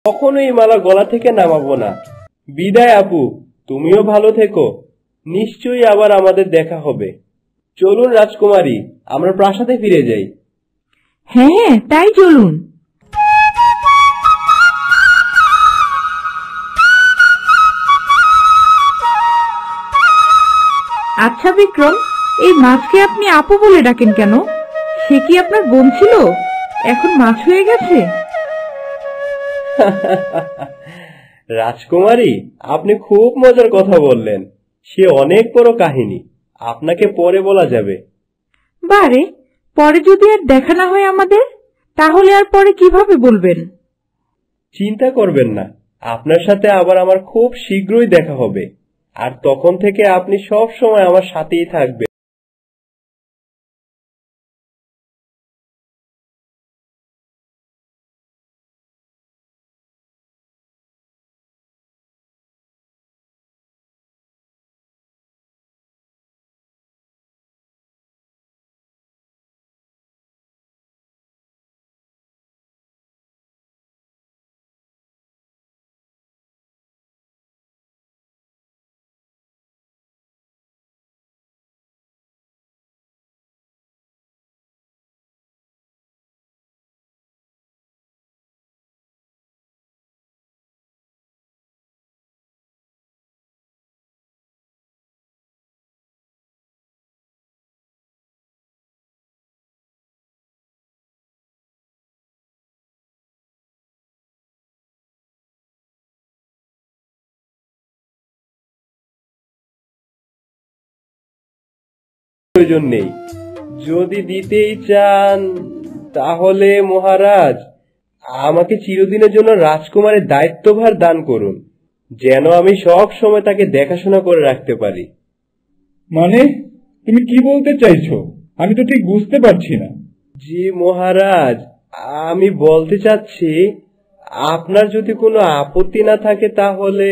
কখনোই মালা গলা থেকে নামাবো না। বিদায় আপু, তুমিও ভালো থেকো। নিশ্চয়ই আবার আমাদের দেখা হবে। চলুন রাজকুমারী, আমরা প্রাসাদে ফিরে যাই। হ্যাঁ, তাই চলুন। আচ্ছা বিক্রম, এই মাছকে আপনি আপু বলে ডাকেন কেন? সে কি আপনার বোন ছিল, এখন মাছ হয়ে গেছে? রাজকুমারী, আপনি খুব মজার কথা বললেন। সে অনেক বড় কাহিনী, আপনাকে পরে বলা যাবে। বারে, পরে যদি আর দেখা না হয় আমাদের, তাহলে আর পরে কিভাবে বলবেন? চিন্তা করবেন না, আপনার সাথে আবার আমার খুব শীঘ্রই দেখা হবে। আর তখন থেকে আপনি সব সময় আমার সাথেই থাকবেন। প্রয়োজন নেই। যদি দিতেই চান তাহলে মহারাজ আমাকে চিরদিনের জন্য রাজকুমারের দায়িত্বভার দান করুন, যেন আমি সব সময় তাকে দেখাশোনা করে রাখতে পারি। মানে, তুমি কি বলতে চাইছো? আমি তো ঠিক বুঝতে পারছি না। জি মহারাজ, আমি বলতে চাচ্ছি, আপনার যদি কোনো আপত্তি না থাকে তাহলে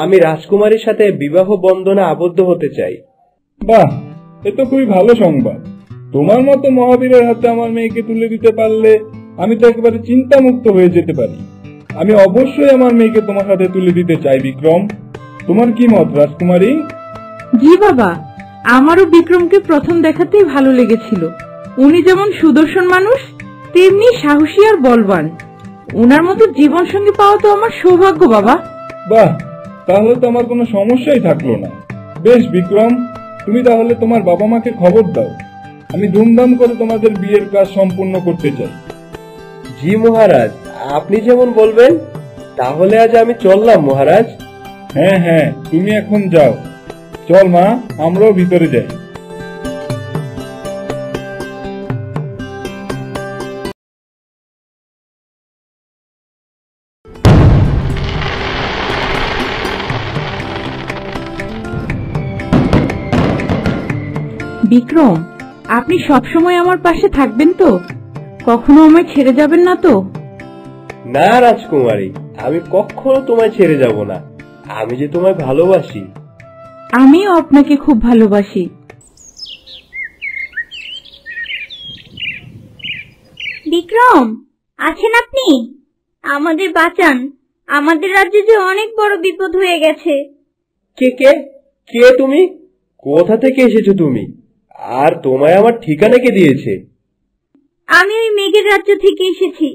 আমি রাজকুমারীর সাথে বিবাহ বন্ধনে আবদ্ধ হতে চাই। বাহ, এ তো খুবই ভালো সংবাদ। তোমার মতো মহাবীরের হাতে আমার মেয়েকে তুলে দিতে পারলে আমি তো একেবারে চিন্তামুক্ত হয়ে যেতে পারি। আমি অবশ্যই আমার মেয়েকে তোমার হাতে তুলে দিতে চাই বিক্রম। তোমার কি মত রাজকুমারী? জি বাবা, আমারও বিক্রমকে প্রথম দেখাতেই ভালো লেগেছিল। উনি যেমন সুদর্শন মানুষ, তেমনি সাহসী আর বলবান। উনার মতো জীবন সঙ্গী পাওয়া তো আমার সৌভাগ্য বাবা। বাহ, তাহলে তো আমার কোনো সমস্যাই থাকলো না। বেশ বিক্রম, তুমি তাহলে তোমার বাবা মাকে খবর দাও। আমি ধুমধাম করে তোমাদের বিয়ের কাজ সম্পূর্ণ করতে চাই। জি মহারাজ, আপনি যেমন বলবেন। তাহলে আজ আমি চললাম মহারাজ। হ্যাঁ হ্যাঁ, তুমি এখন যাও। চল মা, আমরাও ভিতরে যাই। বিক্রম, আপনি সবসময় আমার পাশে থাকবেন তো? কখনো আমায় ছেড়ে যাবেন না তো? না রাজকুমারী, আমি কখনো তোমায় ছেড়ে যাব না। আমি যে তোমায় ভালোবাসি। আমিও আপনাকে খুব ভালোবাসি। বিক্রম, আছেন আপনি? আমাদের বাঁচান, আমাদের রাজ্যে যে অনেক বড় বিপদ হয়ে গেছে। কে কে কে তুমি? কোথা থেকে এসেছো তুমি? আর তোমায় আমার ঠিকানা কে দিয়েছে? আমি ওই মেঘের রাজ্য থেকে এসেছি।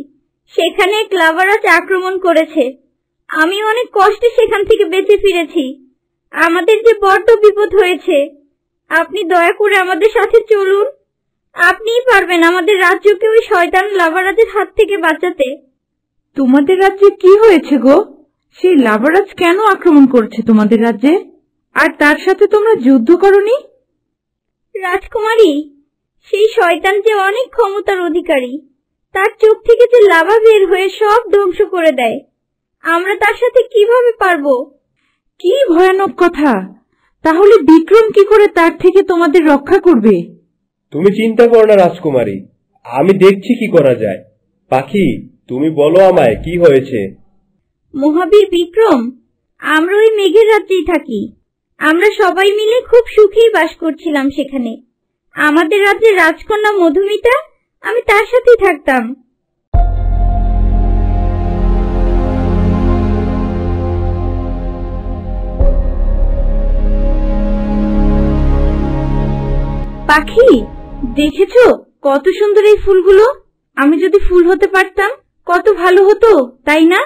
সেখানে এক লাভারাজ আক্রমণ করেছে। আমি অনেক কষ্টে সেখান থেকে বেঁচে ফিরেছি। আমাদের যে বড্ড বিপদ হয়েছে। আপনি দয়া করে আমাদের সাথে চলুন। আপনিই পারবেন আমাদের রাজ্যকে ওই শয়তান লাভারাজের হাত থেকে বাঁচাতে। তোমাদের রাজ্যে কি হয়েছে গো? সেই লাভারাজ কেন আক্রমণ করছে তোমাদের রাজ্যে? আর তার সাথে তোমরা যুদ্ধ করনি? রাজকুমারী, সেই শয়তান যে অনেক ক্ষমতার অধিকারী। তার চোখ থেকে যে লাভা বের হয়ে সব ধ্বংস করে দেয়। আমরা তার সাথে কিভাবে পারবো? কি ভয়ানক কথা! তাহলে বিক্রম কি করে তার থেকে তোমাদের রক্ষা করবে? তুমি চিন্তা করো না রাজকুমারী, আমি দেখছি কি করা যায়। পাখি, তুমি বলো আমায় কি হয়েছে। মহাবীর বিক্রম, আমরা ওই মেঘের রাজ্যেই থাকি। আমরা সবাই মিলে খুব সুখেই বাস করছিলাম সেখানে। আমাদের রাজ্যের রাজকন্যা মধুমিতা, আমি তার সাথেই থাকতাম। পাখি, দেখেছো কত সুন্দর এই ফুলগুলো? আমি যদি ফুল হতে পারতাম কত ভালো হতো, তাই না?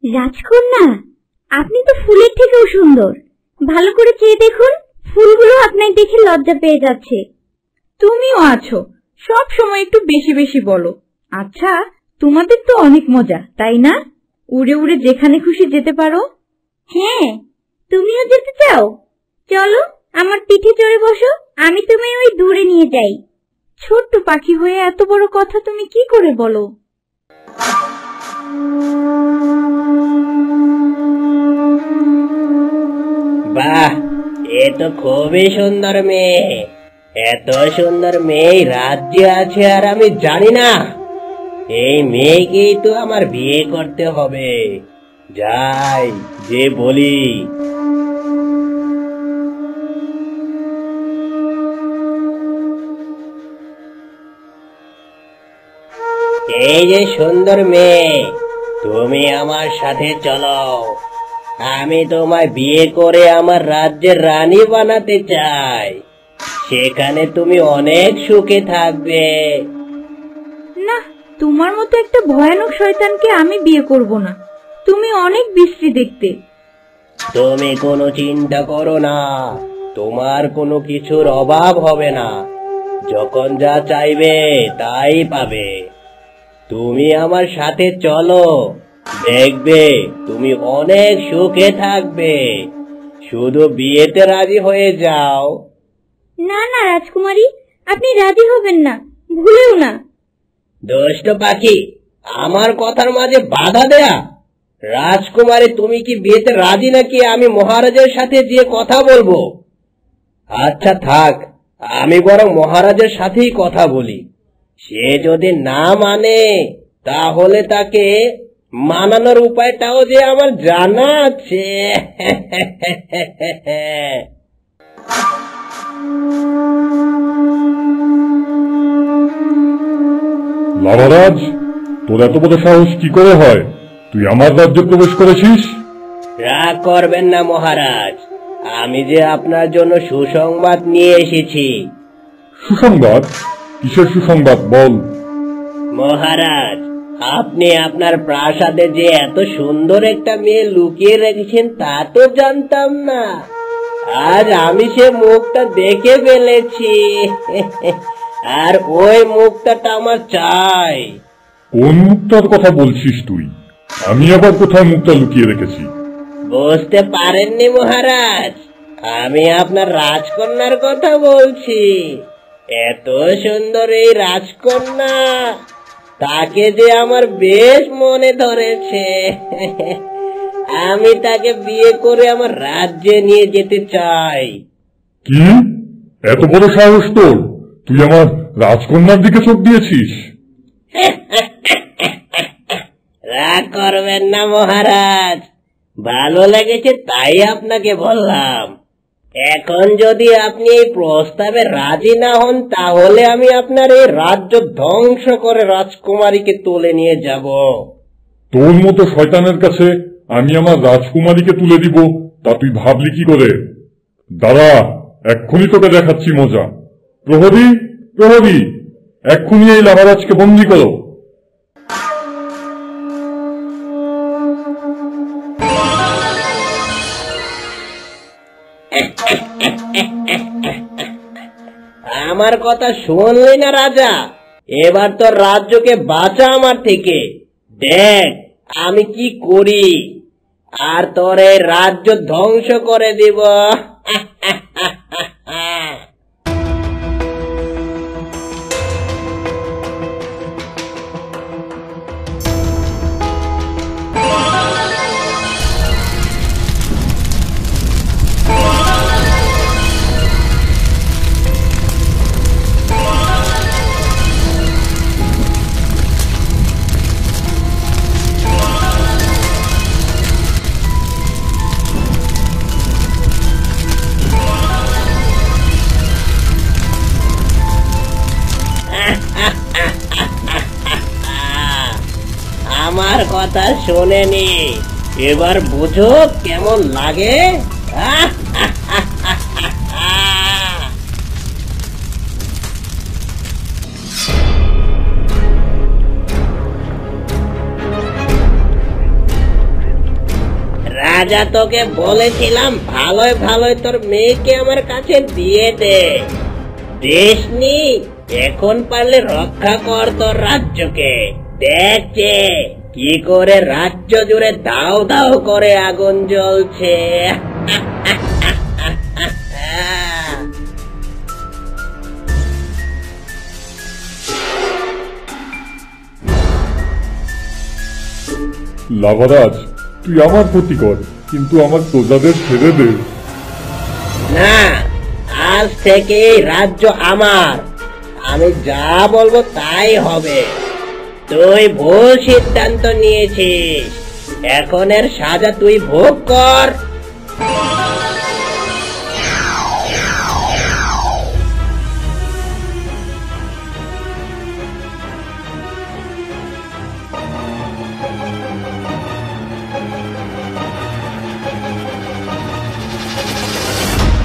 রাজকন্যা, আপনি তো ফুলের থেকেও সুন্দর। ভালো করে চেয়ে দেখুন, ফুলগুলো আপনাকে দেখে লজ্জা পেয়ে যাচ্ছে। তুমিও আছো, সব সময় একটু বেশি বেশি বলো। আচ্ছা, তোমাদের তো অনেক মজা, তাই না? উড়ে উড়ে যেখানে খুশি যেতে পারো। হ্যাঁ, তুমিও যেতে চাও? চলো আমার পিঠে চড়ে বসো, আমি তোমায় ওই দূরে নিয়ে যাই। ছোট্ট পাখি হয়ে এত বড় কথা তুমি কি করে বলো? বাহ, এ তো খুবই সুন্দর মেয়ে। এত সুন্দর মেয়ে রাজ্যে আছে আর আমি জানি না। এই মেয়েকেই তো আমার বিয়ে করতে হবে। যাই যে বলি। এই যে সুন্দর মেয়ে, তুমি আমার সাথে চলো। আমি তোমায় বিয়ে করে আমার রাজ্যের রানী বানাতে চাই। সেখানে তুমি অনেক সুখে থাকবে। না, তোমার মতো একটা ভয়ানক শয়তানকে আমি বিয়ে করব না। তুমি অনেক বিশ্রী দেখতে। তুমি কোনো চিন্তা করো না, তোমার কোনো কিছুর অভাব হবে না। যখন যা চাইবে তাই পাবে। তুমি আমার সাথে চলো, দেখবে তুমি অনেক সুখে থাকবে। শুধু বিয়েতে রাজি হয়ে যাও। না না রাজকুমারী, আপনি রাজি হবেন না, ভুলেও না। দুষ্ট পাখি, আমার কথার মাঝে বাধা দেয়া। রাজকুমারী, তুমি কি বিয়েতে রাজি নাকি আমি মহারাজের সাথে গিয়ে কথা বলবো? আচ্ছা থাক, আমি বরং মহারাজের সাথেই কথা বলি। সে যদি না মানে তাহলে তাকে মানানোর উপায়টাও যে আমার জানা আছে। লাভারাজ, তোর এত বড় সাহস কি করে হয়? তুই আমার রাজ্যে প্রবেশ করেছিস? রাগ করবেন না মহারাজ, আমি যে আপনার জন্য সুসংবাদ নিয়ে এসেছি। সুসংবাদ? কিসের সুসংবাদ বল? মহারাজ, আপনি আপনার প্রাসাদে যে এত সুন্দর একটা মেয়ে লুকিয়ে রেখেছেন তা তো জানতাম না। আজ আমি সে মুখটা দেখে ফেলেছি। আর ওই মুক্তাটা আমার চাই। কোন মুক্তার কথা বলছিস তুই? আমি আবার কোথায় মুক্তা লুকিয়ে রেখেছি? বুঝতে পারেননি মহারাজ, আমি আপনার রাজকন্যার কথা বলছি। এত সুন্দর এই রাজকন্যা, তাকে যে আমার বেশ মনে ধরেছে। আমি তাকে বিয়ে করে আমার রাজ্যে নিয়ে যেতে চাই। কি? এত বড় সাহস তোর? তুই আমার রাজকন্যার দিকে চোখ দিয়েছিস? রাগ করবেন না মহারাজ, ভালো লেগেছে তাই আপনাকে বললাম। এখন যদি আপনি এই প্রস্তাবে রাজি না হন তাহলে আমি আপনার এই রাজ্য ধ্বংস করে রাজকুমারীকে তুলে নিয়ে যাব। তোর মতো শয়তানের কাছে আমি আমার রাজকুমারীকে তুলে দিব, তা তুই ভাবলি কি করে? দাঁড়া, এক্ষুনি তোকে দেখাচ্ছি মজা। প্রহরী, প্রহরী, এক্ষুনি এই লাভারাজকে বন্দী করো। আমার কথা শুনলি না রাজা? এবার তোর রাজ্যকে বাঁচা আমার থেকে। দেখ আমি কি করি, আর তোর এই রাজ্য ধ্বংস করে দিব। আমার কথা শোনেনি, এবার বুঝো কেমন লাগে। রাজা তোকে বলেছিলাম ভালোই ভালোই তোর মেয়েকে আমার কাছে দিয়ে দে, দেশনি। এখন পারলে রক্ষা কর তোর রাজ্যকে। দেখছে কি করে রাজ্য জুড়ে দাও দাও করে আগুন জ্বলছে। লাভারাজ, তুই আমার ক্ষতি কর, কিন্তু আমার প্রজাদের ছেড়ে দে। না, আজ থেকে এই রাজ্য আমার। আমি যা বলবো তাই হবে। তুই ভুল সিদ্ধান্ত নিয়েছিস, এখন এর সাজা তুই ভোগ কর।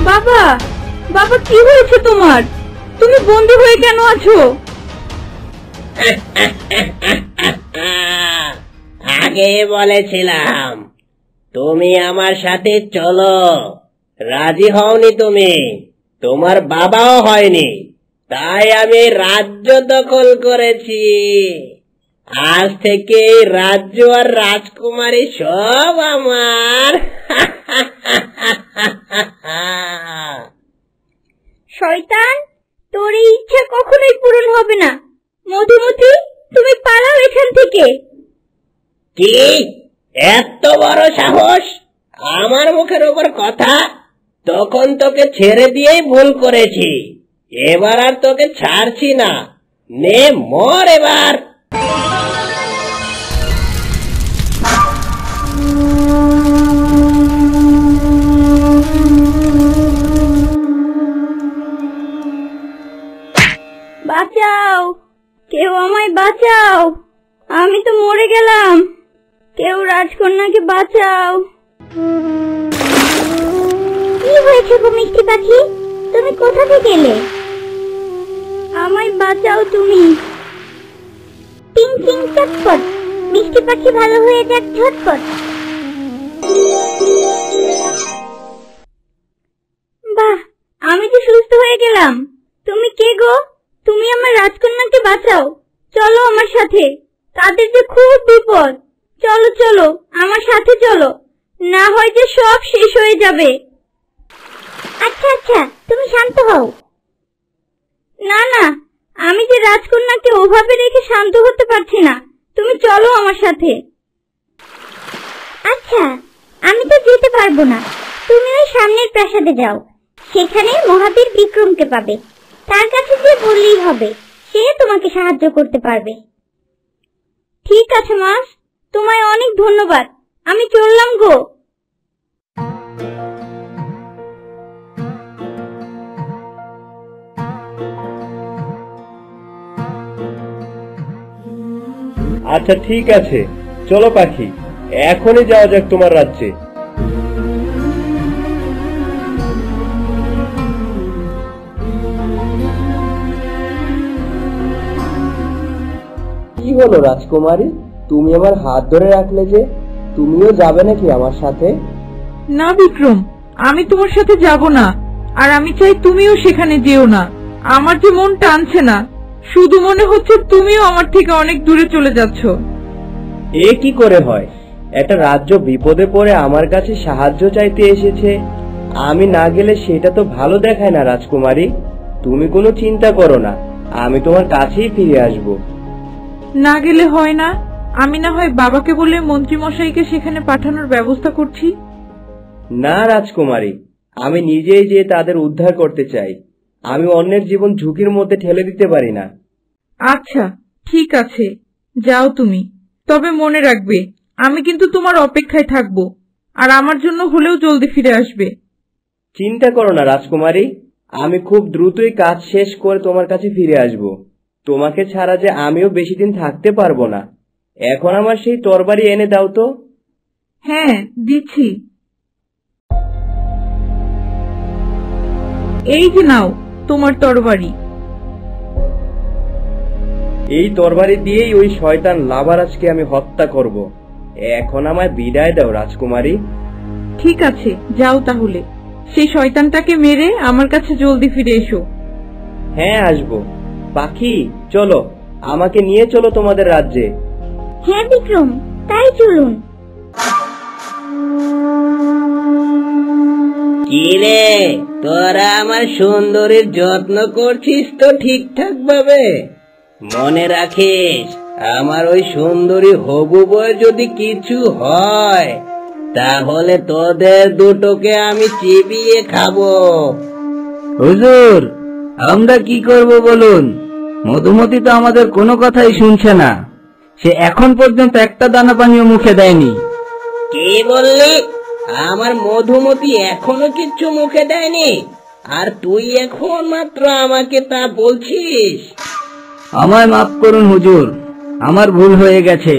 বাবা, বাবা কি হয়েছে তোমার? তুমি বন্দি হয়ে কেন আছো? আগে বলেছিলাম তুমি আমার সাথে চলো, রাজি হওনি তুমি, তোমার বাবাও হয়নি, তাই আমি রাজ্য দখল করেছি। আজ থেকে এই রাজ্য আর রাজকুমারী সব আমার। শয়তান, তোর এই ইচ্ছা কখনোই পূরণ হবে না। মধুমতি, তুমি পালাও এখান থেকে। কি এত বড় সাহস আমার মুখের উপর কথা? তখন তোকে ছেড়ে দিয়েই ভুল করেছি, এবার আর তোকে ছাড়ছি না। নে মর এবার। বাঁচাও, কেউ আমায় বাঁচাও, আমি তো মরে গেলাম। কেউ রাজকন্যাকে বাঁচাও। কি হয়েছে গো মিষ্টি পাখি, তুমি কোথা থেকে এলে? আমায় বাঁচাও তুমি। টিং টিং চটপট, মিষ্টি পাখি ভালো হয়ে যাক ঝটপট। বাহ, আমি তো সুস্থ হয়ে গেলাম। তুমি কে গো? তুমি আমার রাজকন্যাকে বাঁচাও, চলো আমার সাথে। তাদের যে খুব বিপদ। চলো চলো, আমার সাথে চলো, না হয় যে সব শেষ হয়ে যাবে। আচ্ছা আচ্ছা, তুমি শান্ত হও। না না, আমি যে রাজকন্যাকে ওভাবে রেখে শান্ত হতে পারছি না। তুমি চলো আমার সাথে। আচ্ছা, আমি তো যেতে পারবো না। তুমি ওই সামনের প্রাসাদে যাও, সেখানে মহাবীর বিক্রমকে পাবে। তার কাছে যে বললেই হবে, সে তোমাকে সাহায্য করতে পারবে। ঠিক আছে মাস, তোমায় অনেক ধন্যবাদ। আমি চললাম গো। আচ্ছা ঠিক আছে, চলো পাখি, এখনই যাওয়া যাক তোমার রাজ্যে। কি হলো রাজকুমারী, তুমি আমার হাত ধরে রাখলে যে, তুমিও যাবে নাকি আমার সাথে? না বিক্রম, আমি তোমার সাথে যাব না, আর আমি চাই তুমিও সেখানে যেও না। আমার যে মন টানছে না, শুধু মনে হচ্ছে তুমিও আমার থেকে অনেক দূরে চলে যাচ্ছ। এ কি করে হয়? একটা রাজ্য বিপদে পড়ে আমার কাছে সাহায্য চাইতে এসেছে, আমি না গেলে সেটা তো ভালো দেখায় না রাজকুমারী। তুমি কোনো চিন্তা করো না, আমি তোমার কাছেই ফিরে আসব। না গেলে হয় না? আমি না হয় বাবাকে বলে মন্ত্রী মশাইকে সেখানে পাঠানোর ব্যবস্থা করছি। না রাজকুমারী, আমি নিজেই যে তাদের উদ্ধার করতে চাই, আমি অন্যের জীবন ঝুঁকির মধ্যে ঠেলে দিতে পারি না। আচ্ছা ঠিক আছে, যাও তুমি, তবে মনে রাখবে আমি কিন্তু তোমার অপেক্ষায় থাকবো, আর আমার জন্য হলেও জলদি ফিরে আসবে। চিন্তা করো না রাজকুমারী, আমি খুব দ্রুতই কাজ শেষ করে তোমার কাছে ফিরে আসব। তোমাকে ছাড়া যে আমিও বেশি দিন থাকতে পারবো না। এখন আমার সেই তরবারি এনে দাও তো। হ্যাঁ দিচ্ছি, এই যে নাও তোমার তরবারি। এই তরবারি দিয়েই ওই শয়তান লাভারাজকে আমি হত্যা করব। এখন আমায় বিদায় দাও রাজকুমারী। ঠিক আছে, যাও তাহলে। সেই শয়তানটাকে মেরে আমার কাছে জলদি ফিরে এসো। হ্যাঁ আসবো। পাখি, চলো, আমাকে নিয়ে চলো তোমাদের রাজ্যে। হ্যাঁ বিক্রম, তাই চলুন। কি রে, তোরা আমার সুন্দরীর যত্ন করছিস তো ঠিকঠাক ভাবে? মনে রাখিস, আমার ওই সুন্দরী হবু বউ যদি কিছু হয় তাহলে তোদের দুটোকে আমি চিবিয়ে খাবো। হুজুর, আমরা কি করব বলুন? মধুমতি তো আমাদের কোনো কথাই শুনছে না। সে এখন পর্যন্ত একটা দানা পানিও মুখে দেয়নি। কি বললি? আমার মধুমতি এখনো কিচ্ছু মুখে দেয়নি, আর তুই এখন মাত্র আমাকে তা বলছিস? আমায় মাফ করুন হুজুর, আমার ভুল হয়ে গেছে।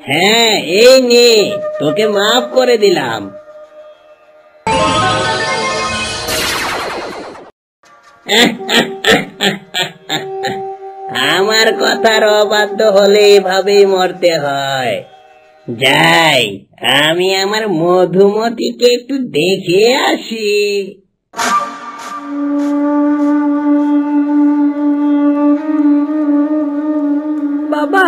হ্যাঁ, এই নে, তোকে মাফ করে দিলাম। আমার কথার অবাধ্য হলে এভাবেই মরতে হয়। যাই, আমি আমার মধুমতিকে একটু দেখে আসি। বাবা,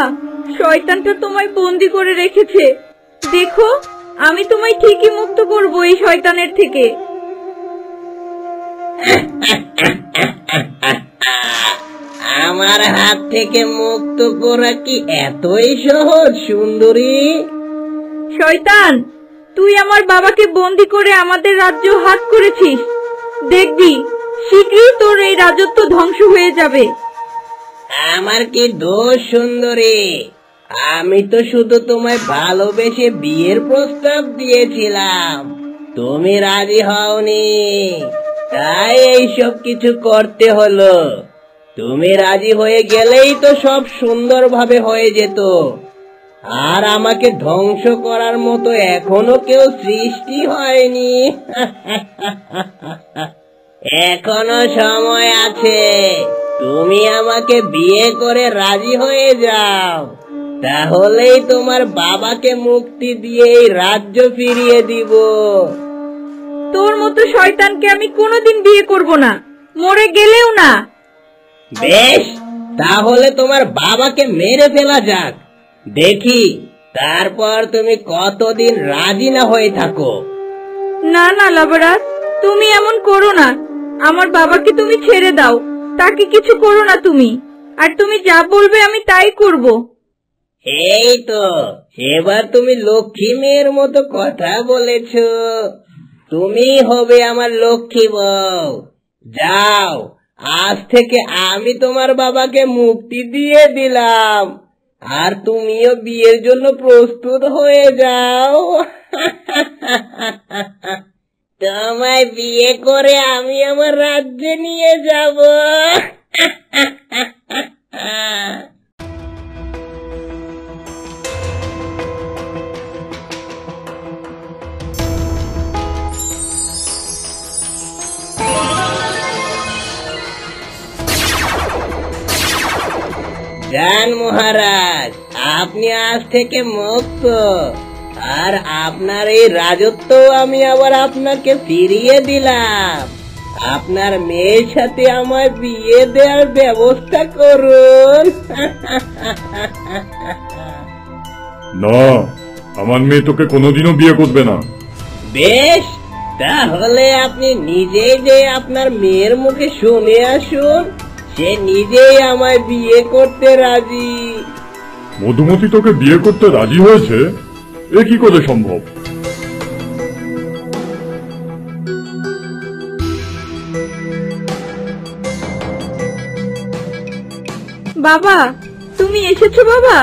শয়তানটা তোমায় বন্দি করে রেখেছে। দেখো, আমি তোমায় ঠিকই মুক্ত করব এই শয়তানের থেকে। আমার হাত থেকে মুক্ত করা কি এতই সহজ সুন্দরী? শয়তান, তুই আমার বাবাকে বন্দি করে আমাদের রাজ্য হাত করেছিস। দেখবি, শীঘ্রই তোর এই রাজত্ব ধ্বংস হয়ে যাবে। আমার কি দোষ সুন্দরী? আমি তো শুধু তোমায় ভালোবেসে বিয়ের প্রস্তাব দিয়েছিলাম, তুমি রাজি হওনি, তাই এইসব কিছু করতে হলো। তুমি রাজি হয়ে গেলেই তো সব সুন্দরভাবে হয়ে যেত। আর আমাকে ধ্বংস করার মতো এখনো কেউ সৃষ্টি হয়নি। এখনো সময় আছে, তুমি আমাকে বিয়ে করে রাজি হয়ে যাও, তাহলেই তোমার বাবাকে মুক্তি দিয়ে এই রাজ্য ফিরিয়ে দিব। তোর মতো শয়তানকে আমি কোনোদিন বিয়ে করব না, মরে গেলেও না। বেশ, তাহলে তোমার বাবাকে মেরে ফেলা যাক, দেখি তারপর তুমি কতদিন রাজি না হয়ে থাকো। না না লাবরাজ, তুমি এমন করো না। আমার বাবাকে তুমি ছেড়ে দাও, তাকে কিছু করো না তুমি। আর তুমি যা বলবে আমি তাই করব। এই তো, এবার তুমি লক্ষ্মী মেয়ের মতো কথা বলেছ। তুমি হবে আমার লক্ষ্মী বউ। যাও, আজ থেকে আমি তোমার বাবাকে মুক্তি দিয়ে দিলাম, আর তুমিও বিয়ের জন্য প্রস্তুত হয়ে যাও। তোমায় বিয়ে করে আমি আমার রাজ্যে নিয়ে যাব। যান মহারাজ, আপনি আজ থেকে মুক্ত, আর আপনার এই রাজত্ব আমি আবার আপনাকে ফিরিয়ে দিলাম। আপনার মেয়ের সাথে আমায় বিয়ে দেওয়ার ব্যবস্থা করুন। না, আমার মেয়ে তোকে কোনোদিনও বিয়ে করবে না। বেশ, তাহলে আপনি নিজেই যে আপনার মেয়ের মুখে শুনে আসুন, সে নিজেই আমায় বিয়ে করতে রাজি। মধুমতি তোকে বিয়ে করতে রাজি হয়েছে? এ কি করে সম্ভব? বাবা, তুমি এসেছো বাবা?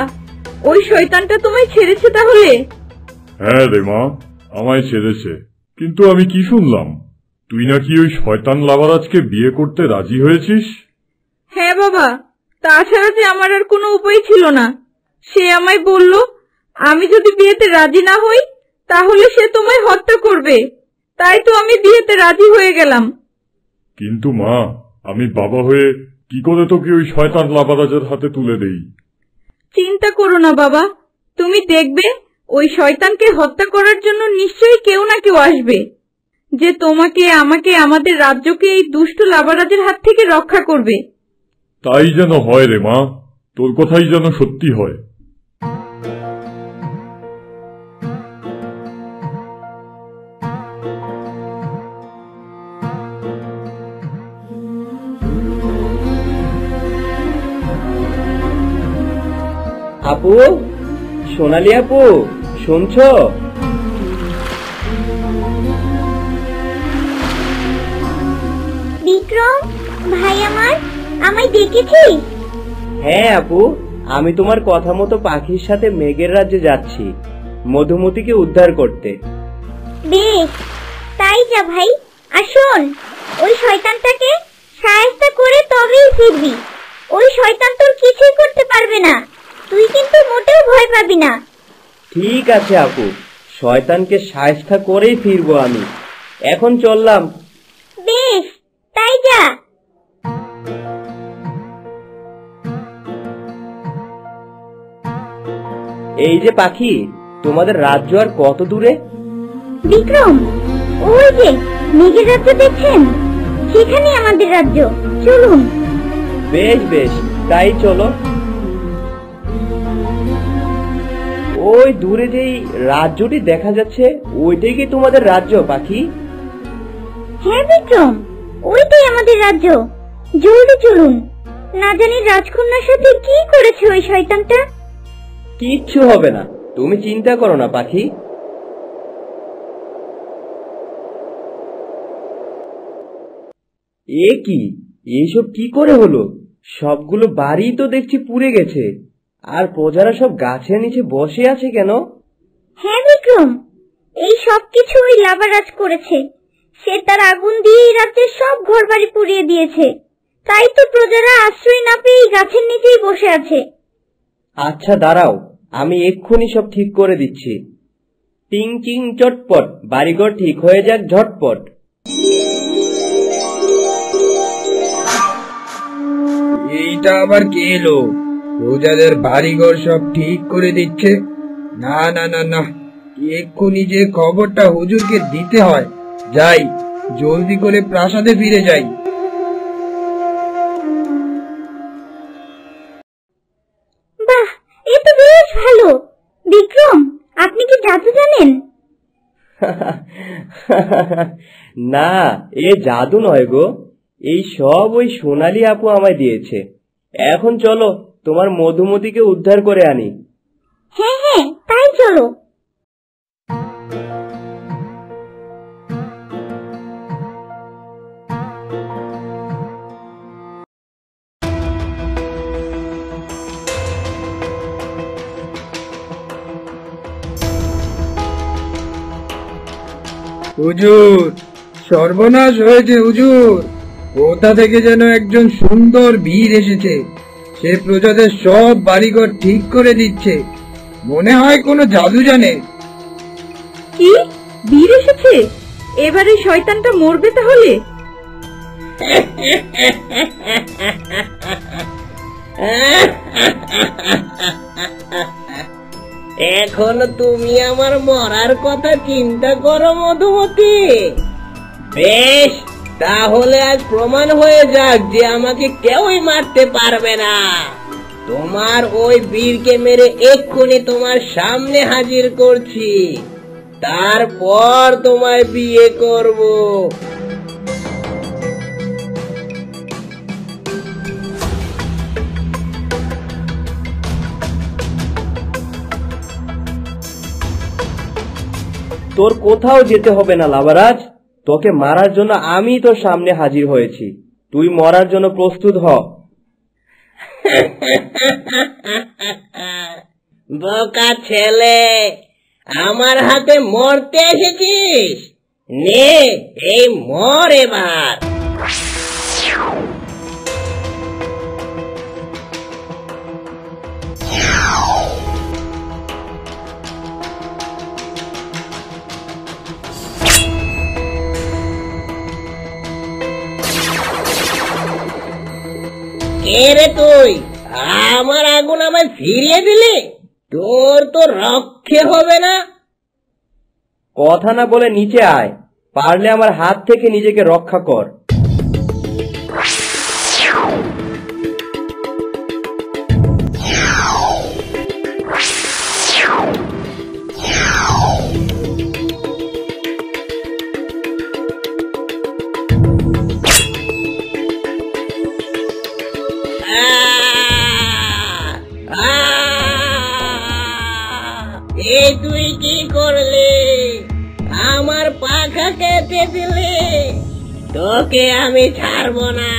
ওই শয়তানটা তোমায় ছেড়েছে তাহলে? হ্যাঁ রে মা, আমায় ছেড়েছে। কিন্তু আমি কি শুনলাম, তুই নাকি ওই শয়তান লাভারাজকে বিয়ে করতে রাজি হয়েছিস? হ্যাঁ বাবা, তাছাড়া যে আমার আর কোনো উপায় ছিল না। সে আমায় বলল, আমি যদি বিয়েতে রাজি না হই তাহলে সে তোমায় হত্যা করবে। তাই তো আমি বিয়েতে রাজি হয়ে গেলাম। কিন্তু মা, আমি বাবা হয়ে কি করে তোকে ওই শয়তান লাভারাজের হাতে তুলে দেই? চিন্তা করো না বাবা, তুমি দেখবে ওই শয়তানকে হত্যা করার জন্য নিশ্চয়ই কেউ না কেউ আসবে, যে তোমাকে, আমাকে, আমাদের রাজ্যকে এই দুষ্ট লাভারাজের হাত থেকে রক্ষা করবে। তাই যেন হয় রে মা, তোর কথাই যেন সত্যি হয়। আপু, সোনালি আপু, শুনছো? বিক্রম ভাই আমার, আমায় ডেকেছিস? হ্যাঁ আপু, আমি তোমার কথা মতো পাখির সাথে মেঘের রাজ্যে যাচ্ছি মধুমতিকে উদ্ধার করতে। বেশ, তাই যা ভাই। আর শোন, ওই শয়তানটাকে সাহায্য করে তবেই ফিরবি। ওই শয়তান তোর কিছুই করতে পারবে না, তুই কিন্তু মোটেও ভয় পাবি না। ঠিক আছে আপু, শয়তানকে সাহায্য করেই ফিরবো আমি। এখন চললাম। বেশ, তাই যা। এই যে পাখি, তোমাদের রাজ্য আর কত দূরে? বিক্রম, ওই যে মেঘের রাজ্য দেখছেন, সেখানে আমাদের রাজ্য। চলুন। বেশ বেশ, তাই চলো। ওই দূরে যেই রাজ্যটি দেখা যাচ্ছে, ওইটাই কি তোমাদের রাজ্য পাখি? হ্যাঁ বিক্রম, ওইটাই আমাদের রাজ্য। জলদি চলুন, না জানি রাজকন্যার সাথে কি করেছে ওই শয়তানটা। কিচ্ছু হবে না, তুমি চিন্তা করো না পাখি। এ কি, এইসব কি করে হলো? সবগুলো বাড়ি তো দেখছি পুড়ে গেছে, আর প্রজারা সব গাছের নিচে বসে আছে কেন? হ্যাঁ বিক্রম, এই সব কিছু ওই লাভারাজ করেছে। সে তার আগুন দিয়ে এই রাজ্যের সব ঘরবাড়ি পুড়িয়ে দিয়েছে। তাই তো প্রজারা আশ্রয় না পেয়ে গাছের নিচেই বসে আছে। আচ্ছা দাঁড়াও, আমি এক্ষুনি সব ঠিক করে দিচ্ছি। টিং টিং চটপট, বাড়িঘর ঠিক হয়ে যাক ঝটপট। এইটা আবার কে এলো? প্রজাদের বাড়িঘর সব ঠিক করে দিচ্ছে? না না না না, এক্ষুনি যে খবরটা হুজুরকে দিতে হয়। যাই, জলদি করে প্রাসাদে ফিরে যাই। বাহ, এ তো বেশ ভালো। বিক্রম, আপনি কি জাদু জানেন? না, এ জাদু নয় গো, এই সব ওই সোনালি আপু আমায় দিয়েছে। এখন চলো, তোমার মধুমতিকে উদ্ধার করে আনি। হ্যাঁ হ্যাঁ, তাই চলো। হুজুর, সর্বনাশ হয়েছে হুজুর। কোথা থেকে যেন একজন সুন্দর বীর এসেছে। সে প্রজাদের সব বাড়িঘর ঠিক করে দিচ্ছে। মনে হয় কোনো জাদু জানে। কি, বীর এসেছে? এবারে শয়তানটা মরবে তাহলে? এখন তুমি আমার মরার কথা চিন্তা করো মধুমতি? বেশ, তাহলে আজ প্রমাণ হয়ে যাক যে আমাকে কেউই মারতে পারবে না। তোমার ওই বীরকে মেরে এক্ষুনি তোমার সামনে হাজির করছি, তারপর তোমায় বিয়ে করব। তোর কোথাও যেতে হবে না লাভারাজ, তোকে মারার জন্য আমি তোর সামনে হাজির হয়েছি। তুই মরার জন্য প্রস্তুত হ। বোকা ছেলে, আমার হাতে মরতে এসেছিস? নে, এই মর এবার। কে রে তুই? আমার আগুন আমায় ফিরিয়ে দিলি? তোর তো রক্ষে হবে না। কথা না বলে নিচে আয়, পারলে আমার হাত থেকে নিজেকে রক্ষা কর। এই তুই কি করলি? আমার পাখা কেটে দিলি। তোকে আমি ছাড়বো না,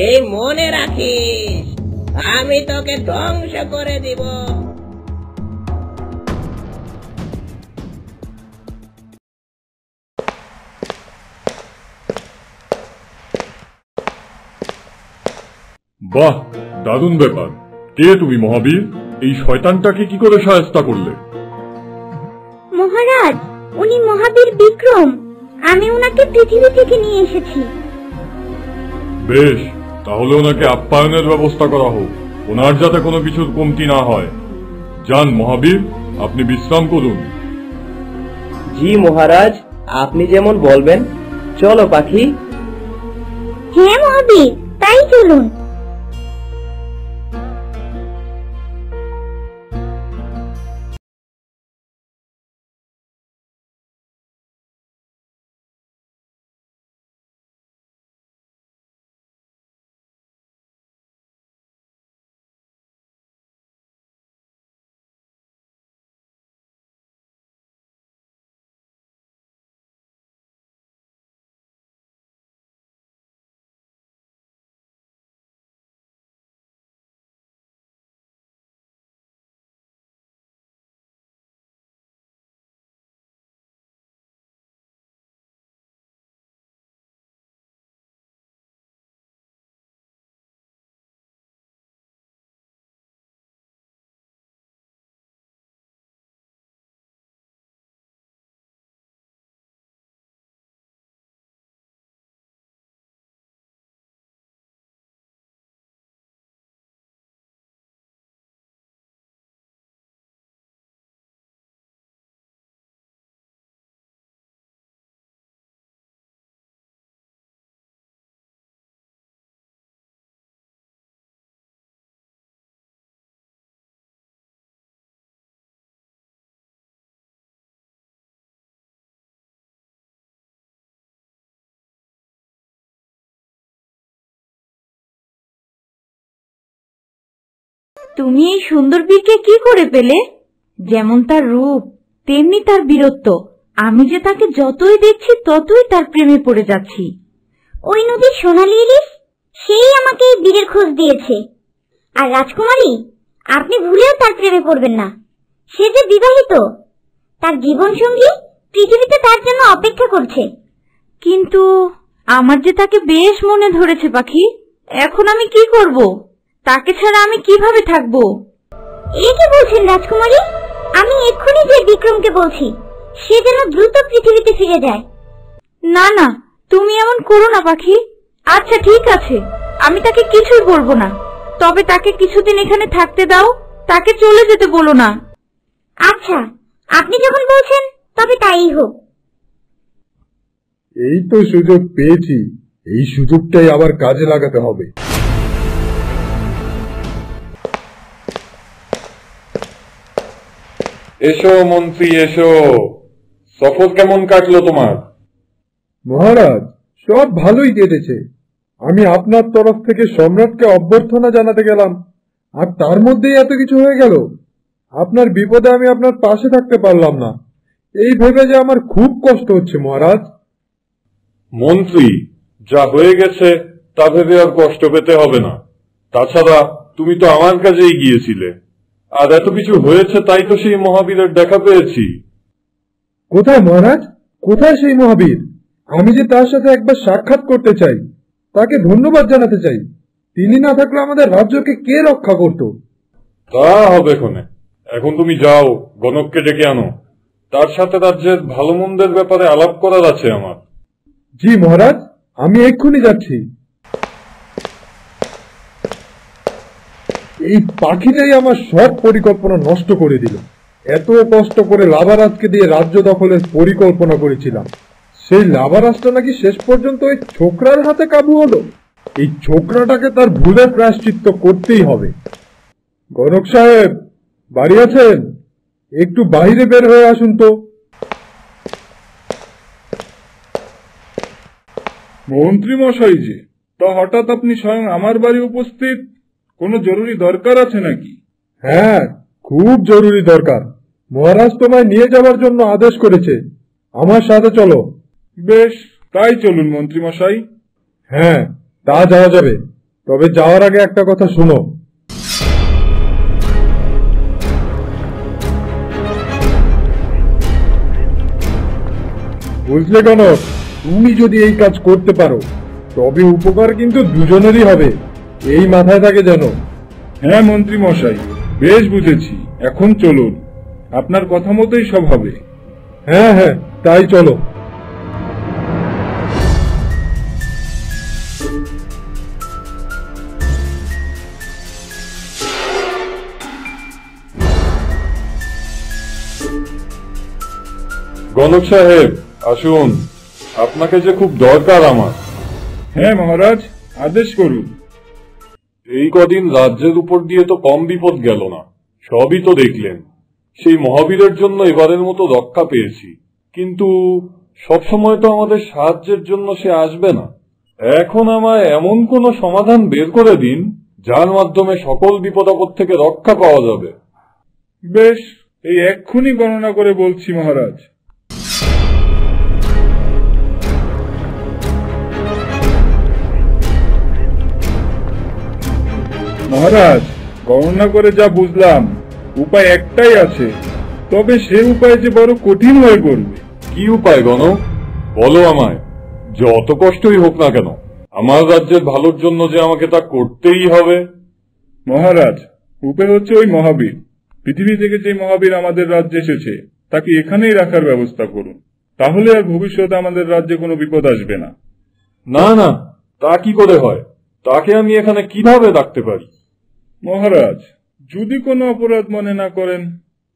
এই মনে রাখিস। আমি তোকে ধ্বংস করে দিব। বাহ, দারুণ ব্যাপার। কে তুমি মহাবীর? এই শয়তানটাকে কি করে শায়েস্তা করলে? মহারাজ, উনি মহাবীর বিক্রম। আমি ওনাকে পৃথিবী থেকে নিয়ে এসেছি। বেশ, তাহলে ওনাকে আপ্যায়নের ব্যবস্থা করা হোক, ওনার যাতে কোনো কিছুর কমতি না হয়। যান মহাবীর, আপনি বিশ্রাম করুন। জি মহারাজ, আপনি যেমন বলবেন। চলো পাখি। হ্যাঁ মহাবীর, তাই চলুন। তুমি এই সুন্দর বীরকে কি করে পেলে? যেমন তার রূপ, তেমনি তার বীরত্ব। আমি যে তাকে যতই দেখছি ততই তার প্রেমে পড়ে যাচ্ছি। ওই নদীর সোনালী ইলিশ, সেই আমাকে এই বীরের খোঁজ দিয়েছে। আর রাজকুমারী, আপনি ভুলেও তার প্রেমে পড়বেন না। সে যে বিবাহিত, তার জীবন সঙ্গী পৃথিবীতে তার জন্য অপেক্ষা করছে। কিন্তু আমার যে তাকে বেশ মনে ধরেছে পাখি। এখন আমি কি করব? তাকে ছাড়া আমি কিভাবে থাকবো? এই কি বলছেন রাজকুমারী? আমি এক্ষুনি যে বিক্রমকে বলছি, সে যেন দ্রুত পৃথিবীতে ফিরে যায়। না না, তুমি এমন করো না পাখি। আচ্ছা ঠিক আছে, আমি তাকে কিছুই বলবো না। তবে তাকে কিছুদিন এখানে থাকতে দাও, তাকে চলে যেতে বলো না। আচ্ছা, আপনি যখন বলছেন তবে তাই হোক। এই তো সুযোগ পেয়েছি, এই সুযোগটাই আবার কাজে লাগাতে হবে। এসো মন্ত্রী, এসো। সফর কেমন কাটলো তোমার? মহারাজ, সব ভালোই কেটেছে। আমি আপনার তরফ থেকে সম্রাটকে অভ্যর্থনা জানাতে গেলাম, আর তার মধ্যেই এত কিছু হয়ে গেল। আপনার বিপদে আমি আপনার পাশে থাকতে পারলাম না, এই ভেবে যে আমার খুব কষ্ট হচ্ছে মহারাজ। মন্ত্রী, যা হয়ে গেছে তা ভেবে আর কষ্ট পেতে হবে না। তাছাড়া তুমি তো আমার কাছেই গিয়েছিলে, আর এত কিছু হয়েছে তাই তো সেই মহাবীরের দেখা পেয়েছি। কোথায় মহারাজ, কোথায় সেই মহাবীর? আমি যে তার সাথে একবার সাক্ষাৎ করতে চাই, তাকে ধন্যবাদ জানাতে চাই। তিনি না থাকলে আমাদের রাজ্যকে কে রক্ষা করত? তা হবে ক্ষণে। এখন তুমি যাও, গণককে ডেকে আনো। তার সাথে রাজ্যের ভালো মন্দের ব্যাপারে আলাপ করার আছে আমার। জি মহারাজ, আমি এক্ষুনি যাচ্ছি। এই পাখিটাই আমার সব পরিকল্পনা নষ্ট করে দিল। এত কষ্ট করে লাভারাজকে দিয়ে রাজ্য দখলের পরিকল্পনা করেছিলাম, সেই লাভারাজটা নাকি শেষ পর্যন্ত ওই ছোকরার হাতে কাবু হলো। এই ছোকরাটাকে তার ভুলের প্রায়শ্চিত্ত করতেই হবে। গণক সাহেব বাড়ি আছেন? একটু বাইরে বের হয়ে আসুন তো। মন্ত্রী মশাই যে, তা হঠাৎ আপনি স্বয়ং আমার বাড়ি উপস্থিত, কোনো জরুরি দরকার আছে নাকি? হ্যাঁ, খুব জরুরি দরকার। মহারাজ তোমায় নিয়ে যাওয়ার জন্য আদেশ করেছে। আমার সাথে চলো। বেশ, তাই চলুন মন্ত্রী মশাই। হ্যাঁ, তা যাওয়া যাবে, তবে যাওয়ার আগে একটা কথা শোনো। বুঝলে গণক, তুমি যদি এই কাজ করতে পারো তবে উপকার কিন্তু দুজনেরই হবে, এই মাথায় থাকে যেন। হ্যাঁ মন্ত্রী মশাই, বেশ বুঝেছি। এখন চলুন, আপনার কথা মতোই সব হবে। হ্যাঁ হ্যাঁ, তাই চলো। গণক সাহেব আসুন, আপনাকে যে খুব দরকার আমার। হ্যাঁ মহারাজ, আদেশ করুন। এই কদিন রাজ্যের উপর দিয়ে তো কম বিপদ গেল না, সবই তো দেখলেন। সেই মহাবীরের জন্য এবারের মতো রক্ষা পেয়েছি, কিন্তু সবসময় তো আমাদের সাহায্যের জন্য সে আসবে না। এখন আমায় এমন কোন সমাধান বের করে দিন যার মাধ্যমে সকল বিপদ আপদ থেকে রক্ষা পাওয়া যাবে। বেশ, এই এক্ষুনি গণনা করে বলছি মহারাজ। মহারাজ, গণনা করে যা বুঝলাম, উপায় একটাই আছে, তবে সে উপায় যে বড় কঠিন হয়ে পড়বে। কি উপায় গণক, বলো আমায়। যত কষ্টই হোক না কেন, আমার রাজ্যের ভালোর জন্য যে আমাকে তা করতেই হবে। মহারাজ, উপায় হচ্ছে ওই মহাবীর। পৃথিবী থেকে যে মহাবীর আমাদের রাজ্যে এসেছে তাকে এখানেই রাখার ব্যবস্থা করুন, তাহলে আর ভবিষ্যতে আমাদের রাজ্যে কোনো বিপদ আসবে না। না না, তা কি করে হয়? তাকে আমি এখানে কিভাবে রাখতে পারি? মহারাজ, যদি কোনো অপরাধ মনে না করেন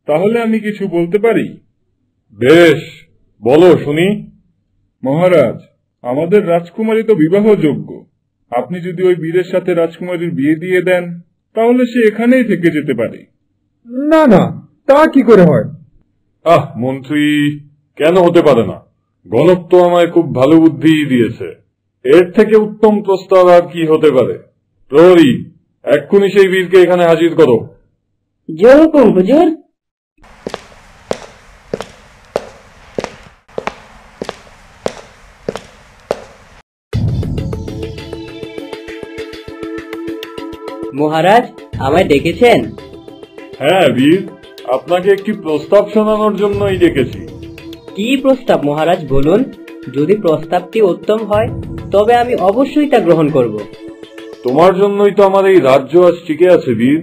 তাহলে আমি কিছু বলতে পারি। বেশ, বলো শুনি। মহারাজ, আমাদের রাজকুমারী তো বিবাহযোগ্য। আপনি যদি ওই বীরের সাথে রাজকুমারীর বিয়ে দিয়ে দেন তাহলে সে এখানেই থেকে যেতে পারে। না না, তা কি করে হয়? মন্ত্রী, কেন হতে পারে না? গণক তো আমায় খুব ভালো বুদ্ধি দিয়েছে। এর থেকে উত্তম প্রস্তাব আর কি হতে পারে? প্রহরী, এক্ষুনি সেই বীরকে এখানে হাজির করো। জয় হুকুম হুজুর। মহারাজ, আমায় ডেকেছেন? হ্যাঁ বীর, আপনাকে একটি প্রস্তাব শোনানোর জন্যই ডেকেছি। কি প্রস্তাব মহারাজ, বলুন। যদি প্রস্তাবটি উত্তম হয় তবে আমি অবশ্যই তা গ্রহণ করব। তোমার জন্যই তো আমার এই রাজ্য আজ টিকে আছে বীর,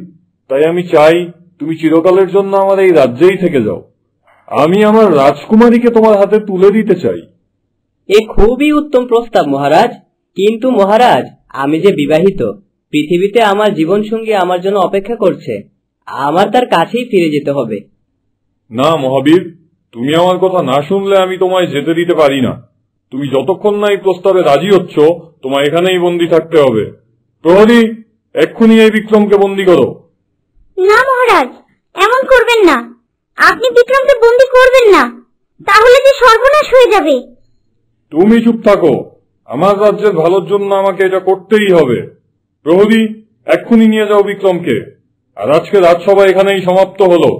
তাই আমি চাই তুমি চিরকালের জন্য আমার এই রাজ্যেই থেকে যাও। আমি আমার রাজকুমারীকে তোমার হাতে তুলে দিতে চাই। এ খুবই উত্তম প্রস্তাব মহারাজ, কিন্তু মহারাজ, আমি যে বিবাহিত, পৃথিবীতে আমার জীবন সঙ্গী আমার জন্য অপেক্ষা করছে, আমার তার কাছেই ফিরে যেতে হবে। না মহাবীর, তুমি আমার কথা না শুনলে আমি তোমায় যেতে দিতে পারি না। তুমি যতক্ষণ না এই প্রস্তাবে রাজি হচ্ছ, তোমায় এখানেই বন্দী থাকতে হবে। প্রহরী, এক্ষুনি এই বিক্রমকে বন্দী করো। না মহারাজ, এমন করবেন না। আপনি বিক্রমকে বন্দী করবেন না, তাহলে যে সর্বনাশ হয়ে যাবে। তুমি চুপ থাকো, আমার রাজ্যের ভালোর জন্য আমাকে এটা করতেই হবে। প্রহরী, এক্ষুনি নিয়ে যাও বিক্রমকে। আর আজকে রাজসভা এখানেই সমাপ্ত হলো।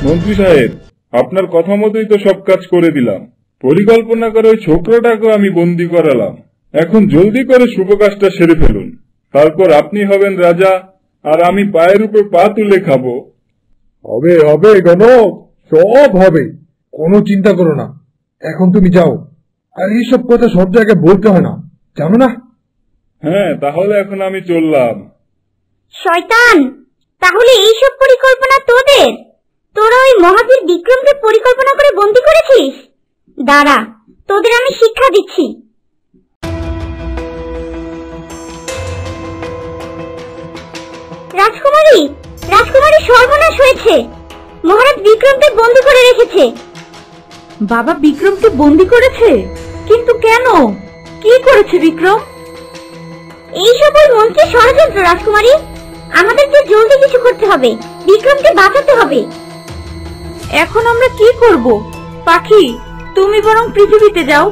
মন্ত্রী সাহেব, আপনার কথা মতোই তো সব কাজ করে দিলাম। পরিকল্পনা করে ওই ছোকরাটাকে আমি বন্দী করালাম। এখন জলদি করে শুভ কাজটা সেরে ফেলুন, তারপর আপনি হবেন রাজা আর আমি পায়ের উপর পা তুলে খাবো। হবে হবে গণক, সব হবে, কোনো চিন্তা করো না। এখন তুমি যাও, আর এইসব কথা সব জায়গায় বলতে হয় না, জানো না? হ্যাঁ, তাহলে এখন আমি চললাম। শয়তান, তাহলে এইসব পরিকল্পনা তোদের? মহাবীর বিক্রমকে পরিকল্পনা করে বন্দী করেছিস? দাঁড়া, তোদের আমি শিক্ষা দিচ্ছি। রাজকুমারী, রাজকুমারী, সর্বনাশ হয়েছে। মহারাজ বিক্রমকে বন্দী করে রেখেছে। বাবা বিক্রমকে বন্দী করেছে? কিন্তু কেন? কি করেছে বিক্রম? এই সকল মন্ত্রী ষড়যন্ত্র রাজকুমারী। আমাদেরকে জলদি কিছু করতে হবে, বিক্রমকে বাঁচাতে হবে। এখন আমরা কি করব? পাখি, তুমি বরং পৃথিবীতে যাও,